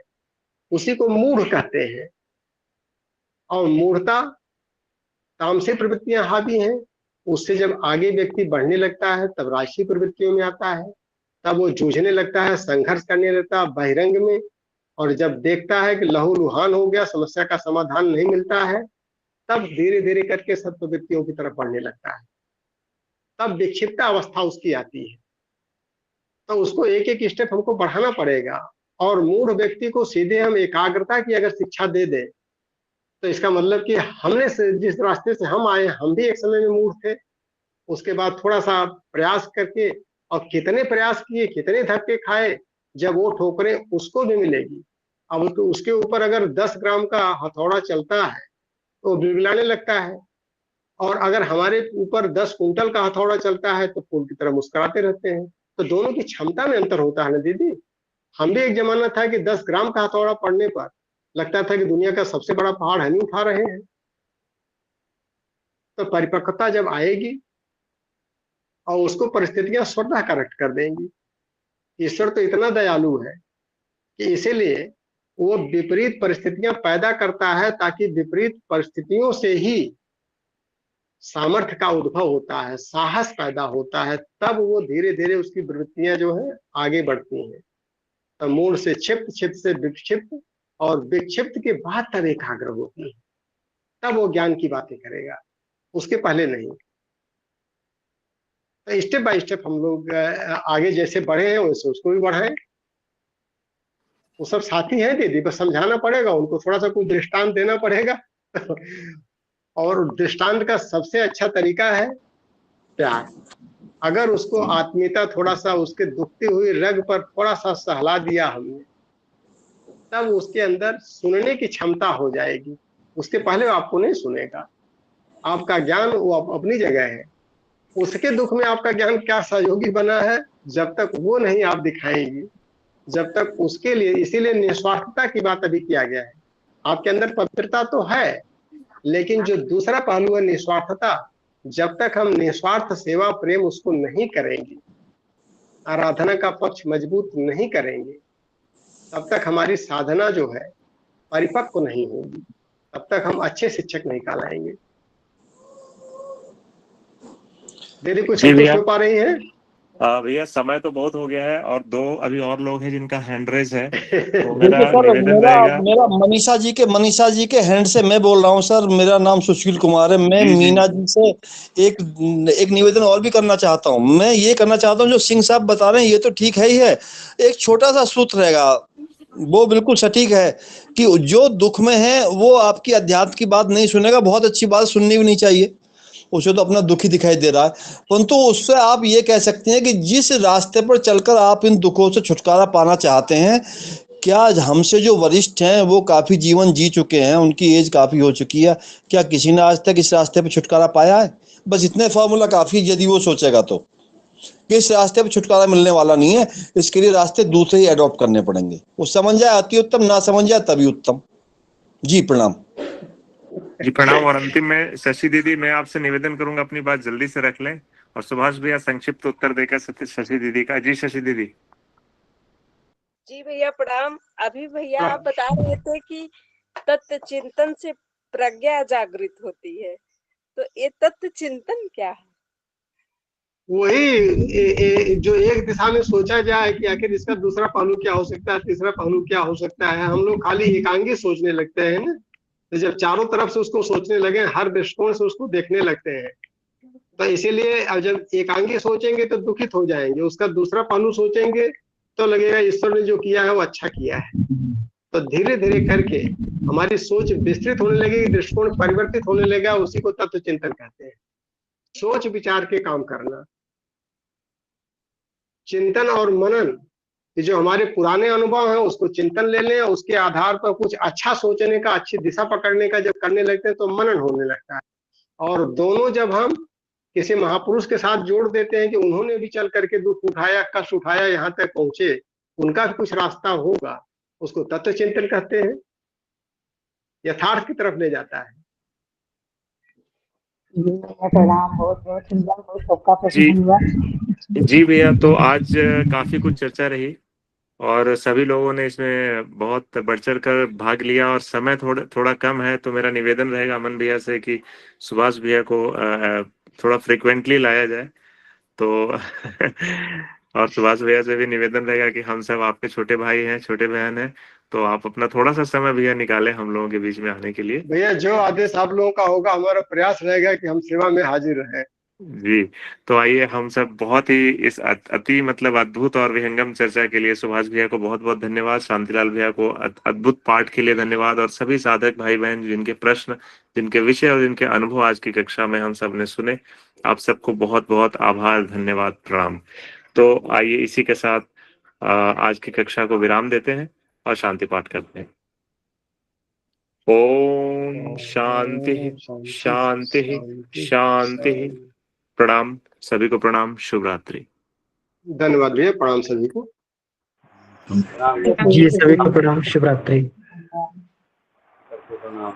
उसी को मूढ़ कहते हैं। और मूढ़ता, तामसिक प्रवृत्तियां हावी हैं। उससे जब आगे व्यक्ति बढ़ने लगता है तब राजसी प्रवृत्तियों में आता है, तब वो जूझने लगता है, संघर्ष करने लगता है बहिरंग में। और जब देखता है कि लहूलुहान हो गया, समस्या का समाधान नहीं मिलता है, तब धीरे धीरे करके सब प्रवृत्तियों की तरफ बढ़ने लगता है। तब विक्षिप्त अवस्था उसकी आती है। तो उसको एक एक स्टेप हमको बढ़ाना पड़ेगा। और मूढ़ व्यक्ति को सीधे हम एकाग्रता की अगर शिक्षा दे दें तो इसका मतलब कि हमने जिस रास्ते से हम आए, हम भी एक समय में मूढ़ थे। उसके बाद थोड़ा सा प्रयास करके, और कितने प्रयास किए, कितने धक्के खाए, जब वो ठोकरें उसको भी मिलेगी। अब तो उसके ऊपर अगर 10 ग्राम का हथौड़ा चलता है तो बिलबिलाने लगता है, और अगर हमारे ऊपर 10 कुंटल का हथौड़ा चलता है तो फूल की तरह मुस्कुराते रहते हैं। तो दोनों की क्षमता में अंतर होता है ना दीदी। हम भी एक जमाना था कि 10 ग्राम का हथौड़ा पड़ने पर लगता था कि दुनिया का सबसे बड़ा पहाड़ हम ही उठा रहे हैं। तो परिपक्वता जब आएगी और उसको परिस्थितियां स्वतः करेक्ट कर देंगी। ईश्वर तो इतना दयालु है कि इसीलिए वो विपरीत परिस्थितियां पैदा करता है, ताकि विपरीत परिस्थितियों से ही सामर्थ्य का उद्भव होता है, साहस पैदा होता है, तब वो धीरे धीरे उसकी वृत्तियां जो है आगे बढ़ती हैं। तो मूल से क्षिप्त, क्षिप्त से विक्षिप्त, और विक्षिप्त के बाद तब एकाग्र होती है, तब वो ज्ञान की बातें करेगा, उसके पहले नहीं। तो स्टेप बाय स्टेप हम लोग आगे जैसे बढ़े हैं वैसे उसको भी बढ़ाएं। वो सब साथी हैं दीदी, बस समझाना पड़ेगा उनको, थोड़ा सा कुछ दृष्टांत देना पड़ेगा। और दृष्टांत का सबसे अच्छा तरीका है प्यार। अगर उसको आत्मीयता थोड़ा सा उसके दुखती हुई रग पर थोड़ा सा सहला दिया हमने, तब उसके अंदर सुनने की क्षमता हो जाएगी। उसके पहले वो आपको नहीं सुनेगा। आपका ज्ञान वो अपनी जगह है, उसके दुख में आपका ज्ञान क्या सहयोगी बना है, जब तक वो नहीं आप दिखाएंगी, जब तक उसके लिए। इसीलिए निस्वार्थता की बात अभी किया गया है। आपके अंदर पवित्रता तो है, लेकिन जो दूसरा पहलू है निस्वार्थता, जब तक हम निस्वार्थ सेवा प्रेम उसको नहीं करेंगे, आराधना का पक्ष मजबूत नहीं करेंगे, तब तक हमारी साधना जो है परिपक्व नहीं होगी, तब तक हम अच्छे शिक्षक नहीं कहलाएंगे। दीदी कुछ संतुष्ट हो पा रही हैं? भैया समय तो बहुत हो गया है, और 2 अभी और लोग हैं जिनका हैंड रेज है, तो देखिए मेरा सर, निवेदन मेरा रहेगा। मेरा मनीषा जी के हैंड से मैं बोल रहा हूँ सर। मेरा नाम सुशील कुमार है। मैं जी, जी। मीना जी से एक निवेदन और भी करना चाहता हूँ। मैं ये करना चाहता हूँ, जो सिंह साहब बता रहे हैं ये तो ठीक है ही है। एक छोटा सा सूत्र रहेगा, वो बिल्कुल सटीक है, कि जो दुख में है वो आपकी अध्यात्म की बात नहीं सुनेगा। बहुत अच्छी बात, सुननी भी नहीं चाहिए, उसे तो अपना दुखी दिखाई दे रहा है। परंतु उससे आप ये कह सकते हैं कि जिस रास्ते पर चलकर आप इन दुखों से छुटकारा पाना चाहते हैं, क्या हमसे जो वरिष्ठ हैं वो काफी जीवन जी चुके हैं, उनकी एज काफी हो चुकी है, क्या किसी ने आज तक इस रास्ते पर छुटकारा पाया है? बस इतने फॉर्मूला काफी, यदि वो सोचेगा तो। कि इस रास्ते पर छुटकारा मिलने वाला नहीं है, इसके लिए रास्ते दूसरे ही अडॉप्ट करने पड़ेंगे। वो समझ जाए अति उत्तम, ना समझ जाए तभी उत्तम। जी प्रणाम। जी प्रणाम। और अंतिम में शशि दीदी, मैं आपसे निवेदन करूंगा अपनी बात जल्दी से रख लें, और सुभाष भैया संक्षिप्त उत्तर देकर शशि दीदी का। जी शशि दीदी। जी भैया प्रणाम। अभी भैया आप बता रहे थे कि तत्व चिंतन से प्रज्ञा जागृत होती है, तो ये तत्व चिंतन क्या है? वही जो एक दिशा में सोचा जाए कि आखिर इसका दूसरा पहलू क्या हो सकता है, तीसरा पहलू क्या हो सकता है, हम लोग खाली एकांगी सोचने लगते हैं ना। तो जब चारों तरफ से उसको सोचने लगे, हर दृष्टिकोण से उसको देखने लगते हैं, तो इसीलिए अब जब एकांगी सोचेंगे तो दुखित हो जाएंगे, उसका दूसरा पहलू सोचेंगे तो लगेगा ईश्वर ने जो किया है वो अच्छा किया है। तो धीरे धीरे करके हमारी सोच विस्तृत होने लगेगी, दृष्टिकोण परिवर्तित होने लगेगा, उसी को तत्व चिंतन कहते हैं। सोच विचार के काम करना, चिंतन और मनन, कि जो हमारे पुराने अनुभव हैं उसको चिंतन ले लें, उसके आधार पर कुछ अच्छा सोचने का, अच्छी दिशा पकड़ने का जब करने लगते हैं तो मनन होने लगता है। और दोनों जब हम किसी महापुरुष के साथ जोड़ देते हैं कि उन्होंने भी चल करके दुख उठाया, कष्ट उठाया, यहाँ तक पहुंचे, उनका भी कुछ रास्ता होगा, उसको तत्व चिंतन कहते हैं, यथार्थ की तरफ ले जाता है। प्रणाम, बहुत बहुत सुंदर, बहुत सबका जी प्रश्न हुआ। जी भैया, तो आज काफी कुछ चर्चा रही और सभी लोगों ने इसमें बहुत बढ़ चढ़ कर भाग लिया और समय थोड़ा थोड़ा कम है, तो मेरा निवेदन रहेगा अमन भैया से कि सुभाष भैया को थोड़ा फ्रिक्वेंटली लाया जाए। तो और सुभाष भैया से भी निवेदन रहेगा कि हम सब आपके छोटे भाई हैं, छोटे बहन हैं, तो आप अपना थोड़ा सा समय भैया निकालें हम लोगों के बीच में आने के लिए। भैया जो आदेश आप लोगों का होगा, हमारा प्रयास रहेगा कि हम सेवा में हाजिर रहें। जी, तो आइए हम सब बहुत ही इस अति मतलब अद्भुत और विहंगम चर्चा के लिए सुभाष भैया को बहुत बहुत धन्यवाद, शांतिलाल भैया को अद्भुत पाठ के लिए धन्यवाद, और सभी साधक भाई बहन जिनके प्रश्न, जिनके विषय और जिनके अनुभव आज की कक्षा में हम सब ने सुने, आप सबको बहुत बहुत आभार, धन्यवाद, प्रणाम। तो आइए इसी के साथ आज की कक्षा को विराम देते हैं और शांति पाठ करते हैं। ओम शांति शांति शांति। प्रणाम सभी को, प्रणाम, शुभ रात्रि। धन्यवाद भैया, प्रणाम सभी को। जी सभी को प्रणाम, शुभ रात्रि। प्रणाम।